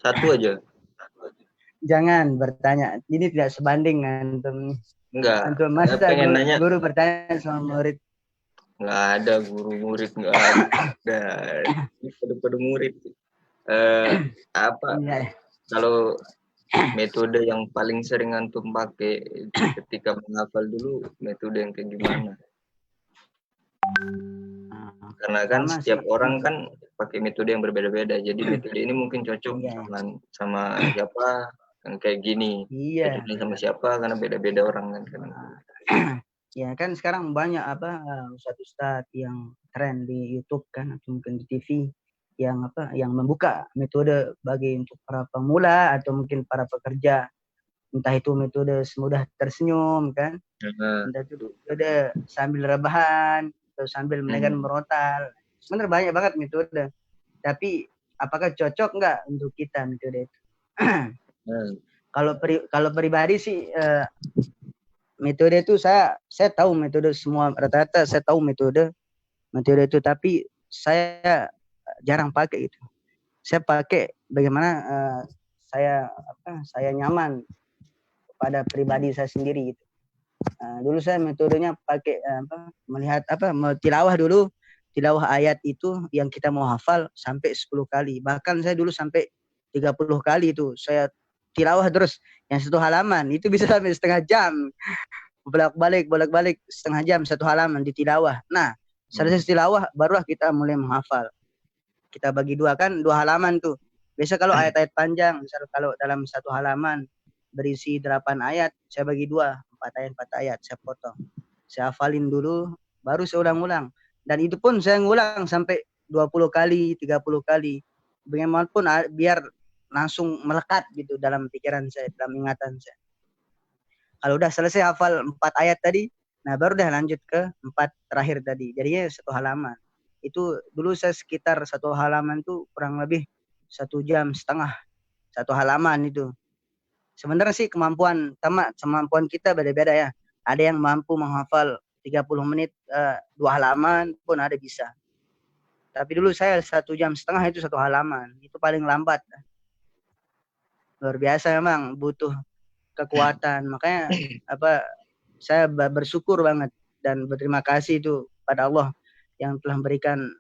Satu aja. Jangan bertanya, ini tidak sebanding antum. Enggak. Antum masa guru bertanya sama murid. Nggak ada guru murid, nggak ada. Pada murid. Apa? Ya. Kalau metode yang paling sering antum pakai ketika menghafal dulu, metode yang kayak gimana? Karena kan setiap orang kan pakai metode yang berbeda-beda. Jadi metode ini mungkin cocok sama siapa yang kayak gini. Cocoknya sama siapa karena beda-beda orang kan. Ya kan sekarang banyak ustadz-ustadz yang tren di YouTube kan atau mungkin di TV yang membuka metode bagi untuk para pemula atau mungkin para pekerja, entah itu metode semudah tersenyum kan, entah itu metode sambil rebahan atau sambil menekan merotal. Sebenarnya banyak banget metode, tapi apakah cocok nggak untuk kita metode itu? Kalau pribadi sih metode itu saya tahu metode semua, rata-rata saya tahu metode itu, tapi saya jarang pakai itu. Saya pakai bagaimana saya nyaman pada pribadi saya sendiri gitu. Dulu saya metodenya pakai melihat tilawah dulu, tilawah ayat itu yang kita mau hafal sampai 10 kali. Bahkan saya dulu sampai 30 kali itu saya tilawah terus yang satu halaman itu bisa sampai setengah jam. bolak-balik setengah jam satu halaman di tilawah. Nah, selesai tilawah barulah kita mulai menghafal. Kita bagi dua kan, 2 halaman tuh. Biasa kalau ayat-ayat panjang, misal kalau dalam satu halaman berisi 8 ayat, saya bagi 2, 4 ayat saya potong. Saya hafalin dulu, baru saya ulang-ulang. Dan itu pun saya ngulang sampai 20 kali, 30 kali. Bagaimanapun biar langsung melekat gitu dalam pikiran saya, dalam ingatan saya. Kalau udah selesai hafal 4 ayat tadi, nah baru dah lanjut ke 4 terakhir tadi. Jadinya 1 halaman. Itu dulu saya sekitar 1 halaman tuh kurang lebih 1 jam setengah. 1 halaman itu. Sebenarnya sih kemampuan kita beda-beda ya. Ada yang mampu menghafal 30 menit 2 halaman pun ada bisa. Tapi dulu saya 1 jam setengah itu 1 halaman. Itu paling lambat. Luar biasa memang, butuh kekuatan. Makanya saya bersyukur banget dan berterima kasih itu pada Allah yang telah memberikan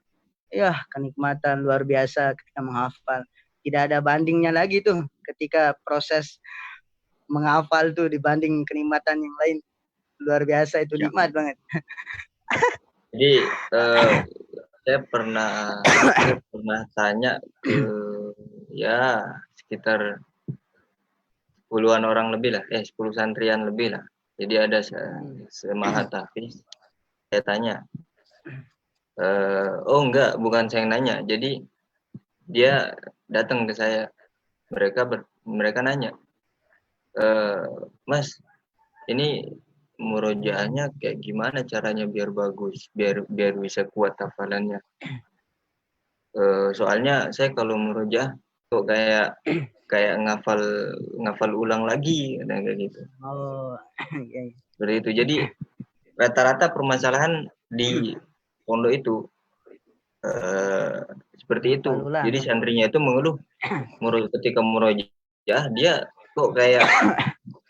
kenikmatan luar biasa ketika menghafal. Tidak ada bandingnya lagi tuh ketika proses menghafal tuh dibanding kenikmatan yang lain. Luar biasa itu, nikmat banget. Jadi saya pernah tanya ke sekitar 10-an orang lebih lah, 10 santrian lebih lah. Jadi ada semahat hafiz. Saya tanya, enggak, bukan saya yang nanya. Jadi dia datang ke saya. Mereka nanya, Mas, ini murojaahnya kayak gimana caranya biar bagus, biar bisa kuat hafalannya. Soalnya saya kalau murojaah kok kayak ngafal ulang lagi kayak gitu. Oh, iya. Seperti itu. Jadi rata-rata permasalahan di pondok itu seperti itu. Jadi santrinya itu mengeluh ketika murojaah dia kok kayak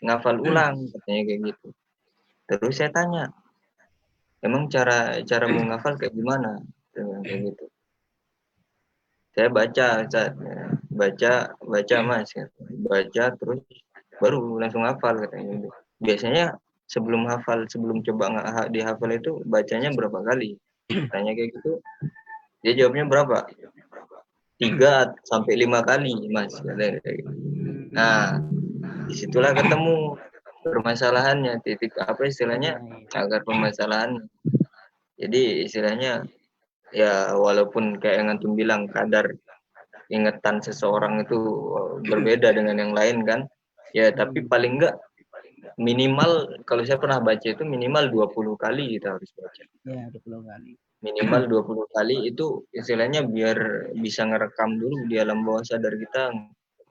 ngafal ulang katanya kayak gitu. Terus saya tanya, emang cara mau ngafal kayak gimana? Kayak gitu. Saya baca Mas, baca terus baru langsung hafal katanya gitu. Biasanya sebelum coba dihafal itu bacanya berapa kali? Tanya kayak gitu. Dia jawabnya berapa? 3 sampai 5 kali, Mas. Nah, disitulah ketemu permasalahannya, titik apa istilahnya, agar permasalahan. Jadi istilahnya ya walaupun kayak yang antum bilang kadar ingatan seseorang itu berbeda dengan yang lain kan. Ya tapi paling enggak minimal kalau saya pernah baca itu minimal 20 kali kita harus baca. Ya, 20 kali. Minimal 20 kali itu istilahnya biar bisa ngerekam dulu di alam bawah sadar kita,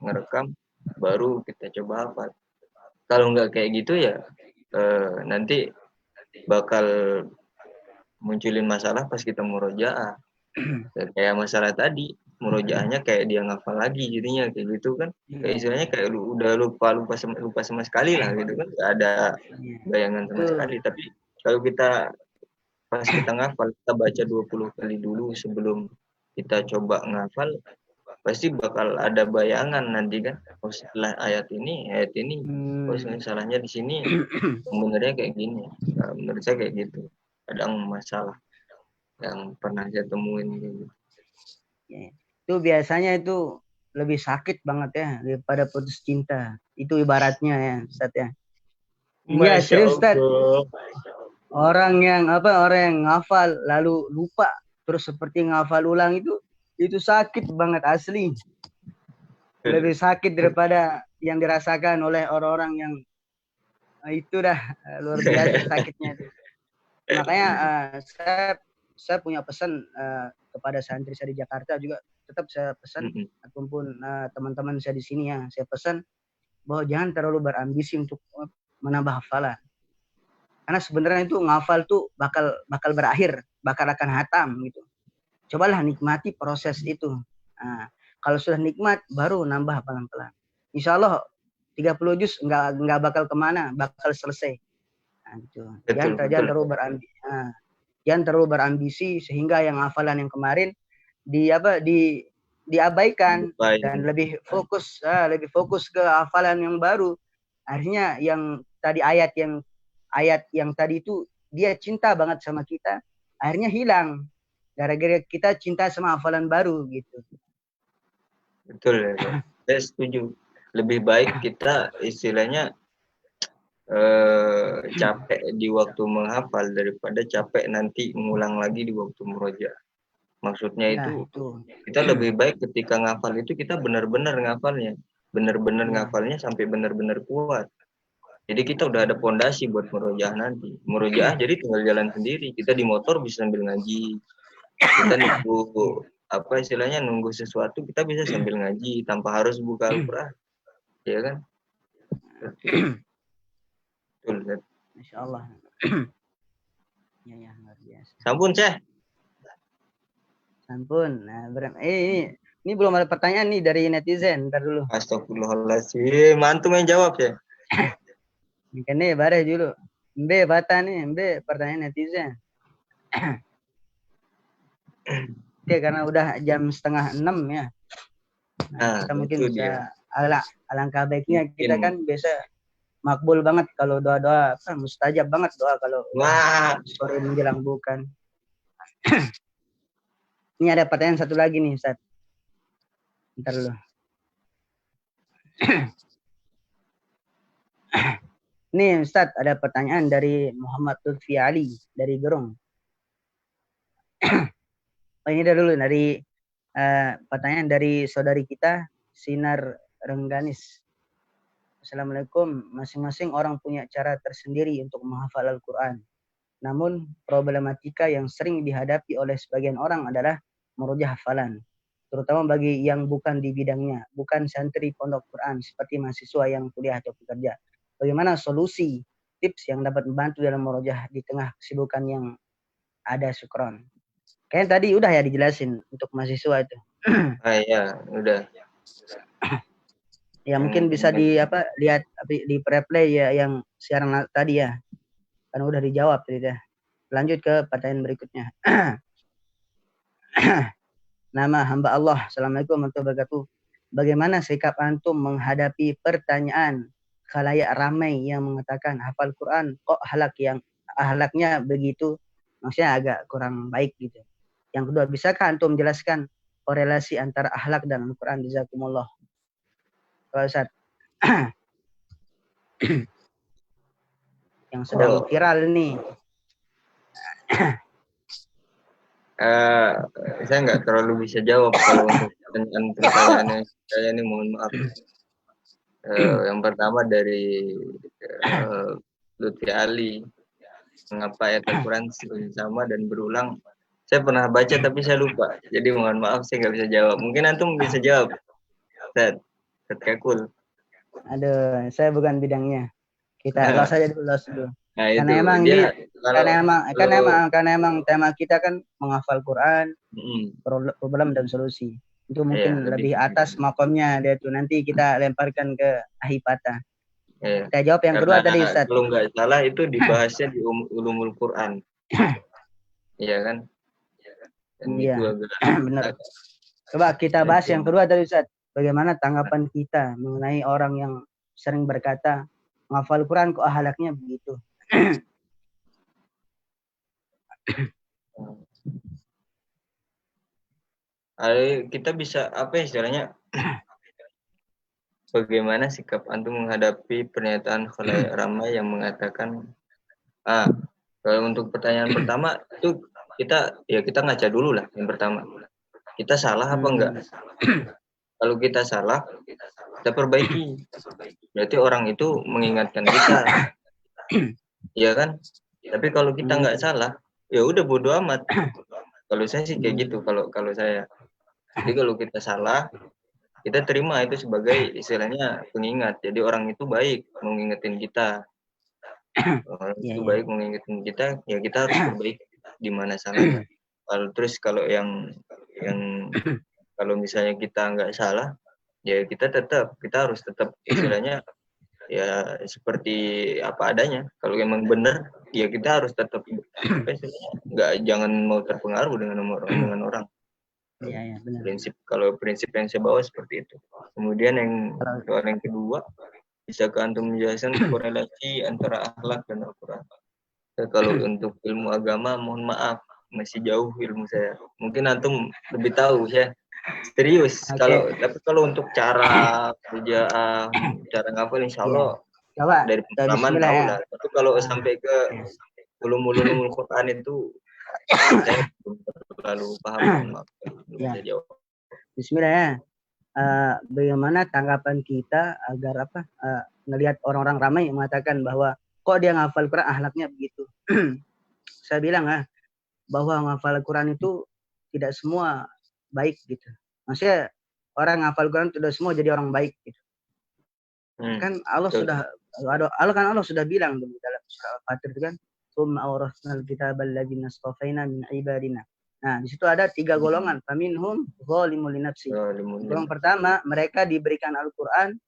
ngerekam baru kita coba hafal. Kalau nggak kayak gitu ya nanti bakal munculin masalah pas kita murojaah. Kayak masalah tadi, murojaahnya kayak dia ngafal lagi jadinya kayak gitu kan. Kayak istilahnya kayak udah lupa sama sekali lah gitu kan. Nggak ada bayangan sama sekali. Tapi kalau kita pas kita ngafal, kita baca 20 kali dulu sebelum kita coba ngafal, pasti bakal ada bayangan nanti kan. Oh setelah ayat ini, oh salahnya di sini, sebenarnya kayak gini. Nah, menurut saya kayak gitu. Kadang masalah yang pernah saya temuin gitu. Ya. Itu biasanya itu lebih sakit banget ya daripada putus cinta. Itu ibaratnya ya, Ustaz ya. Iya, serius Ustaz. Orang yang ngafal lalu lupa terus seperti ngafal ulang itu sakit banget asli. Lebih sakit daripada yang dirasakan oleh orang-orang yang itu dah luar biasa sakitnya itu. Makanya saya punya pesan kepada santri saya di Jakarta juga, tetap saya pesan ataupun teman-teman saya di sini ya, saya pesan bahwa jangan terlalu berambisi untuk menambah hafalan. Karena sebenarnya itu ngafal tuh bakal berakhir, bakal akan hatam gitu. Cobalah nikmati proses itu. Nah, kalau sudah nikmat baru nambah pelan-pelan. Insya Allah 30 juz nggak bakal kemana, bakal selesai. Nah, gitu. Jangan terlalu berambisi sehingga yang hafalan yang kemarin diabaikan dan lebih fokus ke hafalan yang baru. Akhirnya yang tadi ayat yang tadi itu dia cinta banget sama kita, akhirnya hilang gara-gara kita cinta sama hafalan baru gitu. Betul ya, saya setuju. Lebih baik kita istilahnya capek di waktu menghafal daripada capek nanti mengulang lagi di waktu murojaah. Maksudnya itu kita lebih baik ketika ngafal itu kita benar-benar ngafalnya, ngafalnya sampai benar-benar kuat. Jadi kita udah ada pondasi buat murojaah nanti. Murojaah jadi tinggal jalan sendiri. Kita di motor bisa sambil ngaji. Kita nunggu sesuatu kita bisa sambil ngaji tanpa harus buka Al-Quran. Ya kan? Betul. Masya Allah. Ya, luar biasa. Sampun, Ceh. Sampun. Nah, ini belum ada pertanyaan nih dari netizen. Ntar dulu. Astagfirullahaladzim. Mantu yang jawab ya. Ini bare dulu. Mbe bata nih, mbe pertanyaan netizen. Oke, karena udah jam 5:30 ya. Nah, kita mungkin bisa alangkah baiknya kita kan biasa makbul banget kalau doa-doa, mustajab banget doa kalau sore menjelang bukan. Ini ada pertanyaan satu lagi nih, Ustaz. Bentar dulu. Nih, Ustaz, ada pertanyaan dari Muhammad Lutfi Ali dari Gerong. Ini dari pertanyaan dari saudari kita Sinar Rengganis. Assalamualaikum. Masing-masing orang punya cara tersendiri untuk menghafal Al-Quran. Namun problematika yang sering dihadapi oleh sebagian orang adalah murojaah hafalan, terutama bagi yang bukan di bidangnya, bukan santri pondok Quran seperti mahasiswa yang kuliah atau bekerja. Bagaimana solusi, tips yang dapat membantu dalam murojaah di tengah kesibukan yang ada? Syukron. Kayaknya tadi udah ya dijelasin untuk mahasiswa itu. Iya, udah. Ya mungkin bisa lihat di replay ya yang siaran tadi ya. Kan udah dijawab tadi ya. Lanjut ke pertanyaan berikutnya. Nama hamba Allah. Assalamualaikum warahmatullahi wabarakatuh. Bagaimana sikap antum menghadapi pertanyaan khalayak ramai yang mengatakan hafal Quran kok ahlaknya begitu, maksudnya agak kurang baik gitu. Yang kedua, bisakah antum menjelaskan korelasi antara akhlak dan Al-Quran? Jazakumullah. Kalau Ustaz. Yang sedang viral nih. Saya nggak terlalu bisa jawab kalau untuk pertanyaan saya ini, mohon maaf. Yang pertama dari Lutfi Ali, mengapa ayat Al-Quran sama dan berulang? Saya pernah baca tapi saya lupa, jadi mohon maaf saya nggak bisa jawab. Mungkin antum bisa jawab, Ustaz Kakul. Aduh, saya bukan bidangnya. Kita los aja dulu, los dulu. Nah, karena itu emang dia karena emang tema kita kan menghafal Quran, problem dan solusi. Itu mungkin lebih atas makomnya dia tuh. Nanti kita lemparkan ke Ahipata. Kita jawab yang kedua tadi, Ustaz. Kalau nggak salah itu dibahasnya di Ulumul Quran. Iya kan? Dan iya, itu agak benar. Coba kita bahas yang kedua tadi, Ustaz. Bagaimana tanggapan kita mengenai orang yang sering berkata menghafal Quran kok akhlaknya begitu? Kita bisa apa istilahnya? Bagaimana sikap antum menghadapi pernyataan khalayak ramai yang mengatakan kalau untuk pertanyaan pertama itu kita ngaca dulu lah yang pertama. Kita salah apa enggak? Kalau kita salah, kita perbaiki. Berarti orang itu mengingatkan kita. Iya kan? Tapi kalau kita nggak salah, ya udah bodo amat. Kalau saya sih kayak gitu kalau saya. Jadi kalau kita salah, kita terima itu sebagai istilahnya pengingat. Jadi orang itu baik mengingetin kita. Orang itu baik mengingetin kita, ya kita harus perbaiki di mana salahnya. Kalau yang kalau misalnya kita nggak salah, ya kita harus tetap istilahnya ya seperti apa adanya. Kalau emang benar, ya kita harus tetap jangan mau terpengaruh dengan orang. Iya, benar. Prinsip yang saya bawa seperti itu. Kemudian soal yang kedua, bisa antum menjelaskan korelasi antara akhlak dan Al-Quran? Kalau untuk ilmu agama, mohon maaf masih jauh ilmu saya. Mungkin antum lebih tahu ya. Serius. Tapi kalau untuk cara kerjaan, cara ngapal, insya Allah dari pengalaman tahu lah. Tapi kalau sampai ke ulumul Quran itu saya belum terlalu paham. Bisa jawab. Bismillah ya. Bagaimana tanggapan kita agar ngelihat orang-orang ramai yang mengatakan bahwa kok dia ngafal Quran akhlaknya begitu. Saya bilang bahwa ngafal Quran itu tidak semua baik gitu. Maksudnya orang ngafal Quran tidak semua jadi orang baik gitu. Kan Allah sudah bilang dalam surah Al-Fatir itu kan, "Tsumma awrasnal kitabal ladzina istafaina min ibadina." Nah, di situ ada 3 golongan. Faminhum zalimun li nafsi. Golongan pertama, mereka diberikan Al-Quran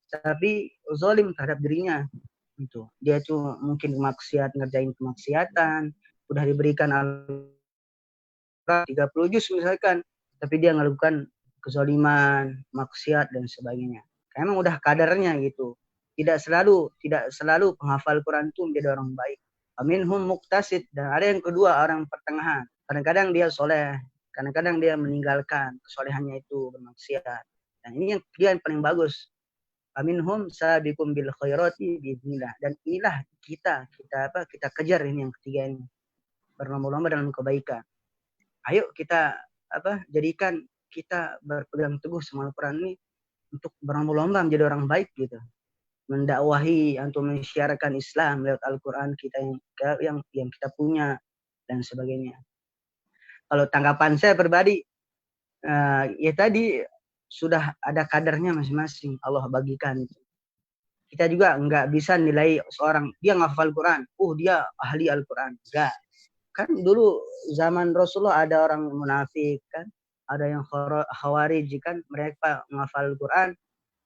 tapi zalim terhadap dirinya. Itu. Dia itu mungkin ngerjain kemaksiatan, udah diberikan Al-Quran 30 juz misalkan, tapi dia melakukan kezaliman, maksiat dan sebagainya. Karena emang udah kadarnya gitu. Tidak selalu penghafal Quran itu menjadi orang baik. Faminhum muqtasid, dan ada yang kedua orang pertengahan. Kadang-kadang dia soleh, kadang-kadang dia meninggalkan kesolehannya itu bermaksiat. Dan ini yang paling bagus. Faminhum sabiqum bil khairati biiznillah. Dan inilah kita kejar ini yang ketiga ini. Berlomba-lomba dalam kebaikan. Ayo kita jadikan kita berpegang teguh sama Al-Quran ini untuk berlomba-lomba menjadi orang baik gitu. Mendakwahi untuk mensiarkan Islam lewat Al-Quran kita yang kita punya dan sebagainya. Kalau tanggapan saya pribadi, ya tadi sudah ada kadarnya masing-masing Allah bagikan. Kita juga nggak bisa nilai seorang dia ngafal Quran, dia ahli Al-Quran. Enggak. Kan dulu zaman Rasulullah ada orang munafik kan, ada yang khawarij kan, mereka ngafal Quran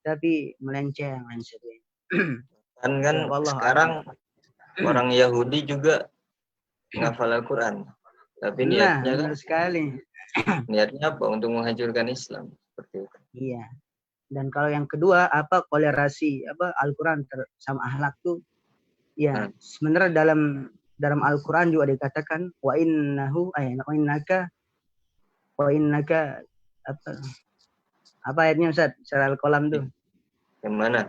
tapi melenceng dan sebagainya. Kan sekarang orang Yahudi juga ngafal Al-Quran. Tapi niatnya sekali. Niatnya apa? Untuk menghancurkan Islam seperti itu. Iya. Dan kalau yang kedua kolerasi Al-Quran sama akhlak tuh ya sebenarnya dalam Al-Quran juga dikatakan wa innaka Wa innaka apa ayatnya Ustaz? Surah Al-Qalam tuh. Yang mana?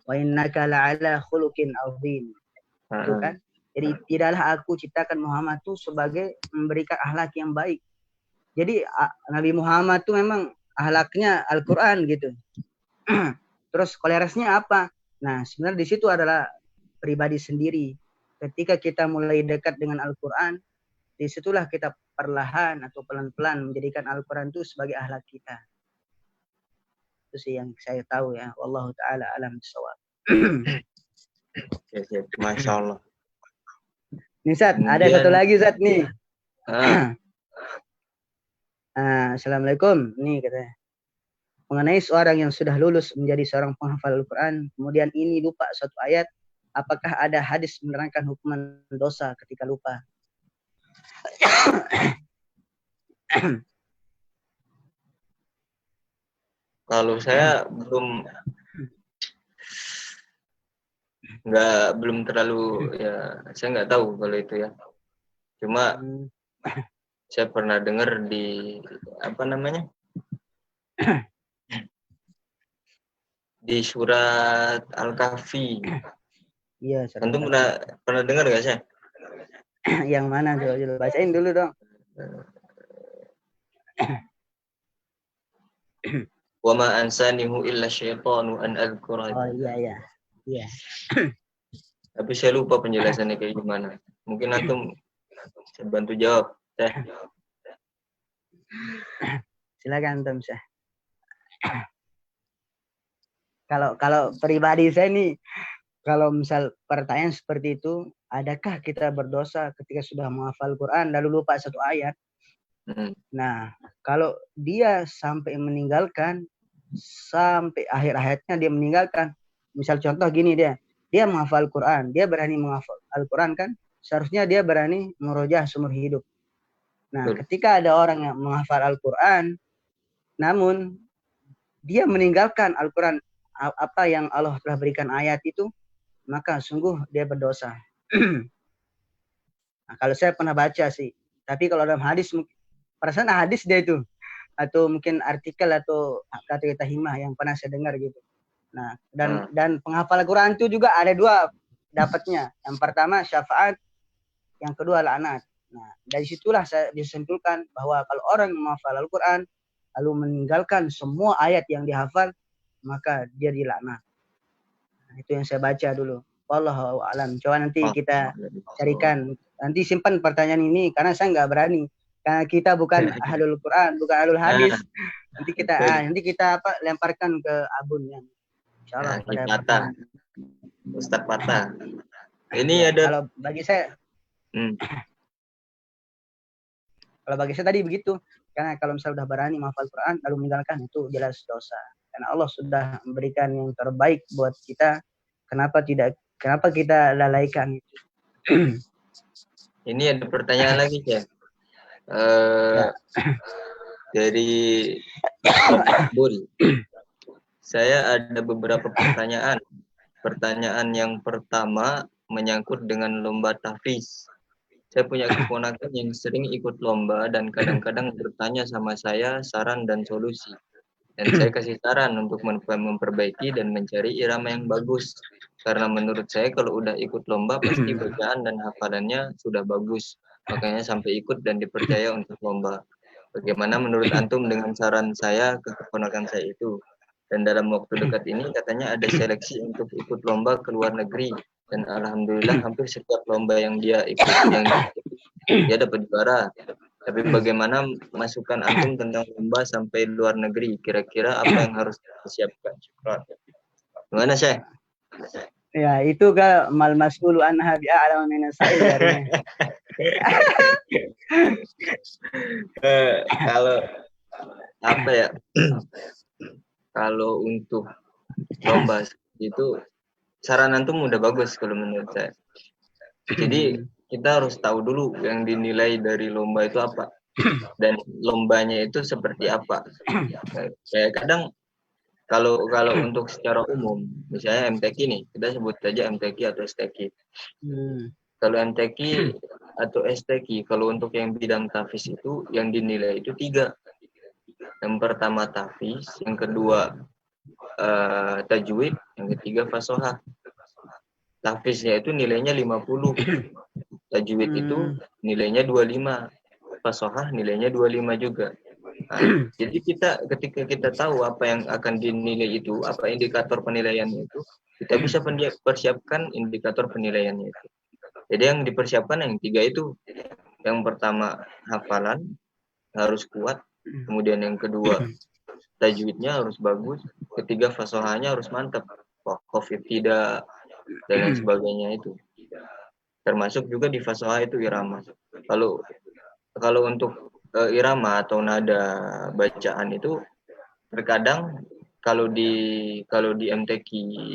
Wa innaka la'ala khuluqin azim. Itu kan. Jadi tidaklah aku ciptakan Muhammad tuh sebagai memberikan akhlak yang baik. Jadi Nabi Muhammad tuh memang akhlaknya Al-Qur'an gitu. Terus kolerasnya apa? Nah, sebenarnya di situ adalah pribadi sendiri. Ketika kita mulai dekat dengan Al-Qur'an, disitulah kita perlahan atau pelan-pelan menjadikan Al-Quran itu sebagai akhlak kita. Itu sih yang saya tahu ya. Wallahu ta'ala alam bisawab. Masya Allah. Nih Zat, ada satu lagi Zat nih. Assalamualaikum. Nih katanya. Mengenai seorang yang sudah lulus menjadi seorang penghafal Al-Quran, kemudian ini lupa suatu ayat, apakah ada hadis menerangkan hukuman dosa ketika lupa? Kalau saya belum terlalu ya, saya nggak tahu kalau itu ya. Cuma saya pernah dengar di apa namanya, di surat Al-Kahfi. Iya. Antum pernah dengar nggak sih? Yang mana coba bacain dulu dong. Wa ma ansanihu illa syaitanu an adhkura. Oh iya. Tapi saya lupa penjelasannya kayak gimana. Mungkin antum saya bantu jawab. Silakan antum Syah. Kalau pribadi saya nih, kalau misal pertanyaan seperti itu, adakah kita berdosa ketika sudah menghafal Quran lalu lupa satu ayat? Nah, kalau dia sampai meninggalkan, sampai akhir ayatnya dia meninggalkan, misal contoh gini dia menghafal Quran, dia berani menghafal Al-Quran kan, seharusnya dia berani merojah seumur hidup. Nah, ketika ada orang yang menghafal Al-Quran, namun dia meninggalkan Al-Quran, apa yang Allah telah berikan ayat itu, maka sungguh dia berdosa. Nah, kalau saya pernah baca sih, tapi kalau dalam hadis, perasaan hadis dia itu, atau mungkin artikel atau kata-kata himah yang pernah saya dengar gitu. Nah, dan penghafal Al-Quran itu juga ada dua dapatnya. Yang pertama syafaat, yang kedua laknat. Nah, dari situlah saya disimpulkan bahwa kalau orang menghafal Al-Quran lalu meninggalkan semua ayat yang dihafal, maka dia dilaknat. Nah, itu yang saya baca dulu. Wallahu a'lam. Coba nanti kita carikan. Nanti simpan pertanyaan ini karena saya nggak berani. Karena kita bukan ahlul Quran, bukan ahlul hadis. Nanti kita lemparkan ke Abun yang insyaallah pada Ustadz Patah. Ini ada. Kalau bagi saya kalau bagi saya tadi begitu. Karena kalau misalnya sudah berani menghafal Quran lalu meninggalkan, itu jelas dosa. Karena Allah sudah memberikan yang terbaik buat kita. Kenapa kita lalaikan itu? Ini ada pertanyaan lagi ya. Dari Bul. Saya ada beberapa pertanyaan. Pertanyaan yang pertama menyangkut dengan lomba tahfiz. Saya punya keponakan yang sering ikut lomba dan kadang-kadang bertanya sama saya saran dan solusi. Dan saya kasih saran untuk memperbaiki dan mencari irama yang bagus. Karena menurut saya kalau udah ikut lomba pasti bacaan dan hafalannya sudah bagus. Makanya sampai ikut dan dipercaya untuk lomba. Bagaimana menurut antum dengan saran saya ke keponakan saya itu? Dan dalam waktu dekat ini katanya ada seleksi untuk ikut lomba ke luar negeri. Dan alhamdulillah hampir setiap lomba yang dia dia dapat juara. Tapi bagaimana masukan antum tentang lomba sampai luar negeri? Kira-kira apa yang harus disiapkan? Gimana Syekh? Ya, itu kan mal mas'ulu anha bi'a'lam min as-sa'il. Kalau apa ya? Kalau untuk lomba itu saran antum udah bagus kalau menurut saya. Jadi kita harus tahu dulu yang dinilai dari lomba itu apa dan lombanya itu seperti apa. Kayak kadang kalau untuk secara umum, misalnya MTQ nih, kita sebut saja MTQ atau STQ. Kalau MTQ atau STQ. Kalau untuk yang bidang tahfiz itu yang dinilai itu 3. Yang pertama tahfiz, yang kedua tajwid, yang ketiga fasohah. Tahfiznya itu nilainya 50. Tajwid itu nilainya 25. Fasohah nilainya 25 juga. Nah, jadi ketika kita tahu apa yang akan dinilai itu, apa indikator penilaiannya itu, kita bisa persiapkan indikator penilaiannya itu. Jadi yang dipersiapkan yang 3 itu. Yang pertama hafalan harus kuat, kemudian yang kedua tajwidnya harus bagus, ketiga fasohanya harus mantap, covid tidak dan lain sebagainya itu. Termasuk juga di fasohah itu irama. Kalau untuk irama atau nada bacaan itu terkadang kalau di MTQ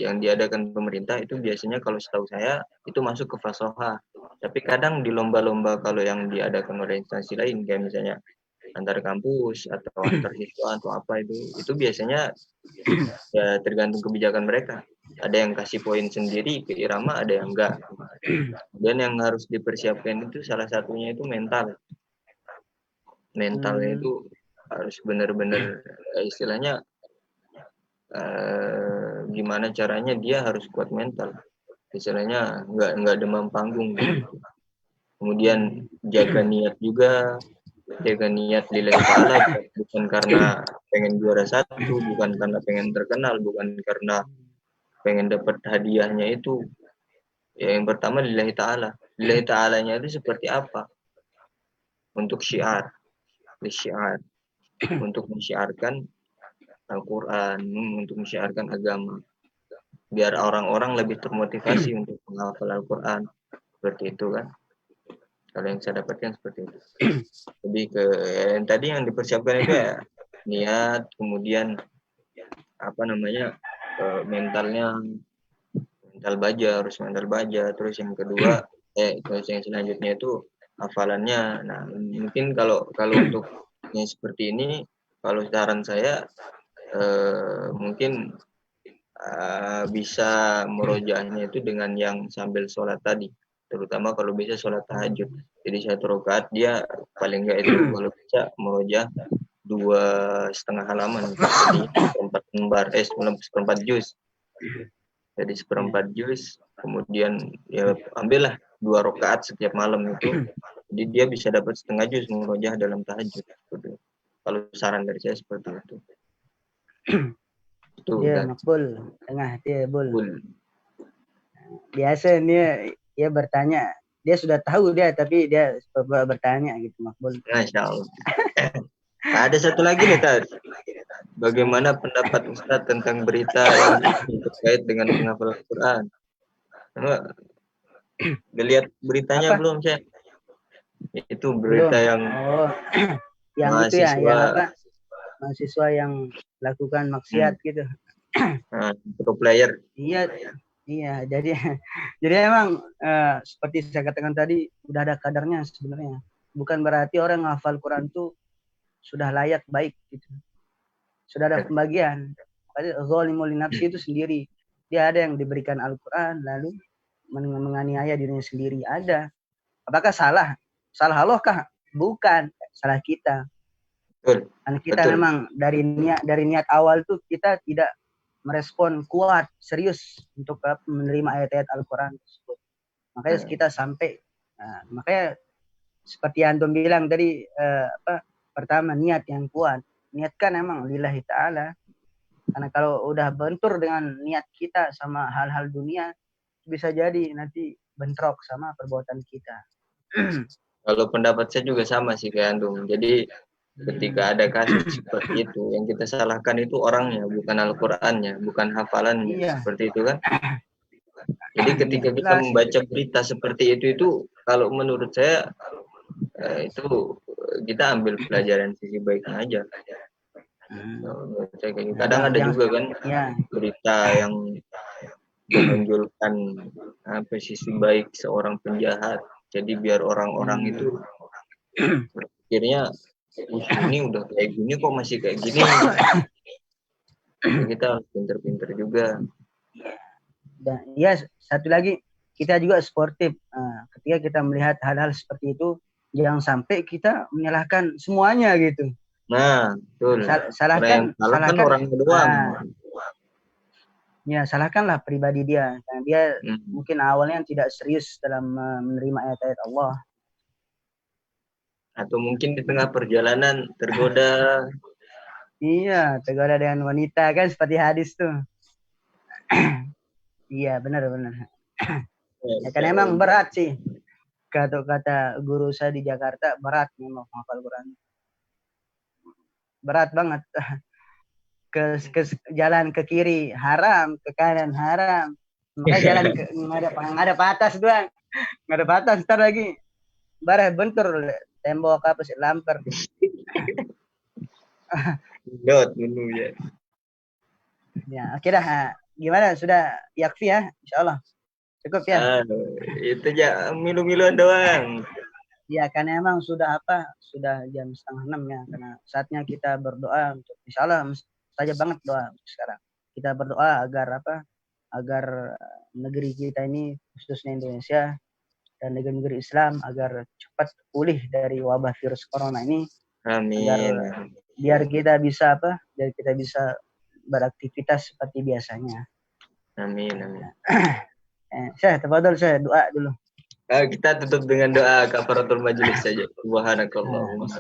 yang diadakan pemerintah itu biasanya kalau setahu saya itu masuk ke fasohah. Tapi kadang di lomba-lomba kalau yang diadakan oleh instansi lain kayak misalnya antar kampus atau antar siswa atau apa itu biasanya ya tergantung kebijakan mereka. Ada yang kasih poin sendiri ke irama, ada yang enggak. Dan yang harus dipersiapkan itu salah satunya itu mental. Mentalnya itu harus benar-benar istilahnya gimana caranya dia harus kuat mental. Istilahnya enggak demam panggung gitu. Kemudian jaga niat juga, jaga niat lillahi ta'ala, bukan karena pengen juara 1, bukan karena pengen terkenal, bukan karena pengen dapat hadiahnya itu. Ya, yang pertama lillahi ta'ala. Lillahi ta'alanya itu seperti apa? Untuk syiar, untuk mensyiarkan Al-Quran, untuk mensyiarkan agama. Biar orang-orang lebih termotivasi untuk menghafal Al-Quran. Seperti itu kan. Kalau yang saya dapatkan seperti itu. Lebih ke yang tadi yang dipersiapkan itu ya niat, kemudian mentalnya, mental baja, harus mental baja. Terus yang kedua, terus yang selanjutnya itu hafalannya. Nah, mungkin kalau untuk yang seperti ini, kalau saran saya mungkin bisa merojahnya itu dengan yang sambil sholat tadi, terutama kalau bisa sholat tahajud. Jadi 1 rakaat dia paling enggak itu kalau bisa merojah 2,5 halaman, jadi 4 lembar, 1/4 juz. Jadi 1/4 juz, kemudian ya ambillah 2 rakaat setiap malam itu. Jadi dia bisa dapat setengah juz merojah dalam tahajud. Kalau saran dari saya seperti itu. Dia makbul, tengah dia bul. Biasa dia bertanya, dia sudah tahu dia tapi dia bertanya gitu makbul. Masya Allah. Ada satu lagi nih Tad. Bagaimana pendapat Ustadz tentang berita yang terkait dengan penghafalan Al-Quran? Lihat beritanya apa? Belum saya? Itu berita belum. Yang mahasiswa, itu ya, yang apa? Mahasiswa yang lakukan maksiat gitu. Pro player. Iya. Jadi emang seperti saya katakan tadi udah ada kadarnya sebenarnya. Bukan berarti orang menghafal Quran itu sudah layak baik gitu. Sudah ada pembagian. Zalimul nafsi itu sendiri. Dia ada yang diberikan Al-Quran lalu menganiaya dirinya sendiri. Ada. Apakah salah? Salah Allah kah? Bukan. Salah kita. Karena kita memang dari niat awal tuh kita tidak merespon kuat, serius untuk menerima ayat-ayat Al-Quran tersebut. Makanya kita sampai, makanya seperti Antum bilang tadi, pertama niat yang kuat. Niatkan emang lillahi ta'ala. Karena kalau udah bentur dengan niat kita sama hal-hal dunia, bisa jadi nanti bentrok sama perbuatan kita. Kalau pendapat saya juga sama sih kayak Antum. Jadi ketika ada kasus seperti itu, yang kita salahkan itu orangnya, bukan Al-Qurannya, bukan hafalannya. Iya. Seperti itu kan. Jadi ketika kita membaca berita seperti itu kalau menurut saya itu kita ambil pelajaran sisi baiknya aja. Kadang ada juga kan berita yang menonjolkan sisi baik seorang penjahat. Jadi biar orang-orang itu akhirnya ini udah kayak gini kok masih kayak gini. Kita harus pinter-pinter juga. Dan ya satu lagi, kita juga sportif. Ketika kita melihat hal-hal seperti itu, jangan sampai kita menyalahkan semuanya gitu. Nah, betul. Salahkan orangnya doang. Ya, salahkanlah pribadi dia. Karena dia mungkin awalnya tidak serius dalam menerima ayat-ayat Allah. Atau mungkin di tengah perjalanan tergoda. Iya, tergoda dengan wanita kan seperti hadis tuh. Iya, benar-benar. Ya, kan emang berat sih. Kata guru saya di Jakarta, berat memang menghafal Quran. Berat banget. Ke jalan ke kiri haram, ke kanan haram. Makanya jalan ke ngadep atas doang. Ngadep atas ntar lagi. Bareh bentur tembok apa sih lamper. Dot menu ya. Ya, akhirnya gimana? Sudah yakfi ya, insyaallah. Cukup ya. Itu aja milu-miluan doang. Ya, karena emang sudah jam 5:30 ya. Karena saatnya kita berdoa untuk insyaallah saja banget doa sekarang. Kita berdoa agar negeri kita ini khususnya Indonesia dan negeri-negeri Islam agar cepat pulih dari wabah virus corona ini. Amin. Biar kita bisa beraktivitas seperti biasanya. Amin. Saya tafadhol, saya doa dulu. Kita tutup dengan doa kafaratul majelis saja. Subhanakallahumma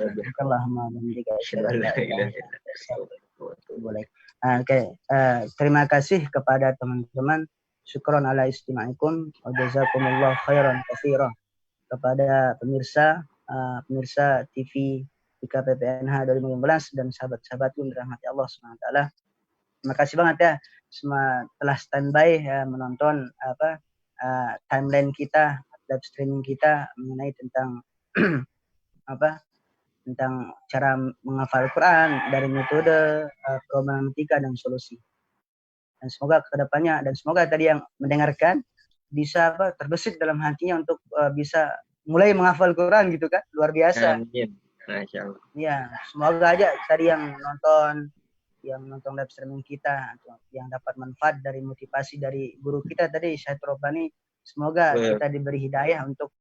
boleh. Oke. Terima kasih kepada teman-teman. Syukron ala istima'ikum wa jazakumullah khairan katsiran. Kepada pemirsa TV PKPPNH 2015 dan sahabat-sahabatku yang dirahmati Allah SWT. Terima kasih banget ya semua telah standby ya, menonton timeline kita, live streaming kita mengenai tentang tentang cara menghafal Quran dari metode, problematika dan solusi. Dan semoga kedepannya dan semoga tadi yang mendengarkan bisa terbesit dalam hatinya untuk bisa mulai menghafal Quran gitu kan, luar biasa. Amin. Masya Allah. Ya, semoga aja tadi yang nonton live streaming kita, yang dapat manfaat dari motivasi dari guru kita tadi Syed Robani, semoga kita diberi hidayah untuk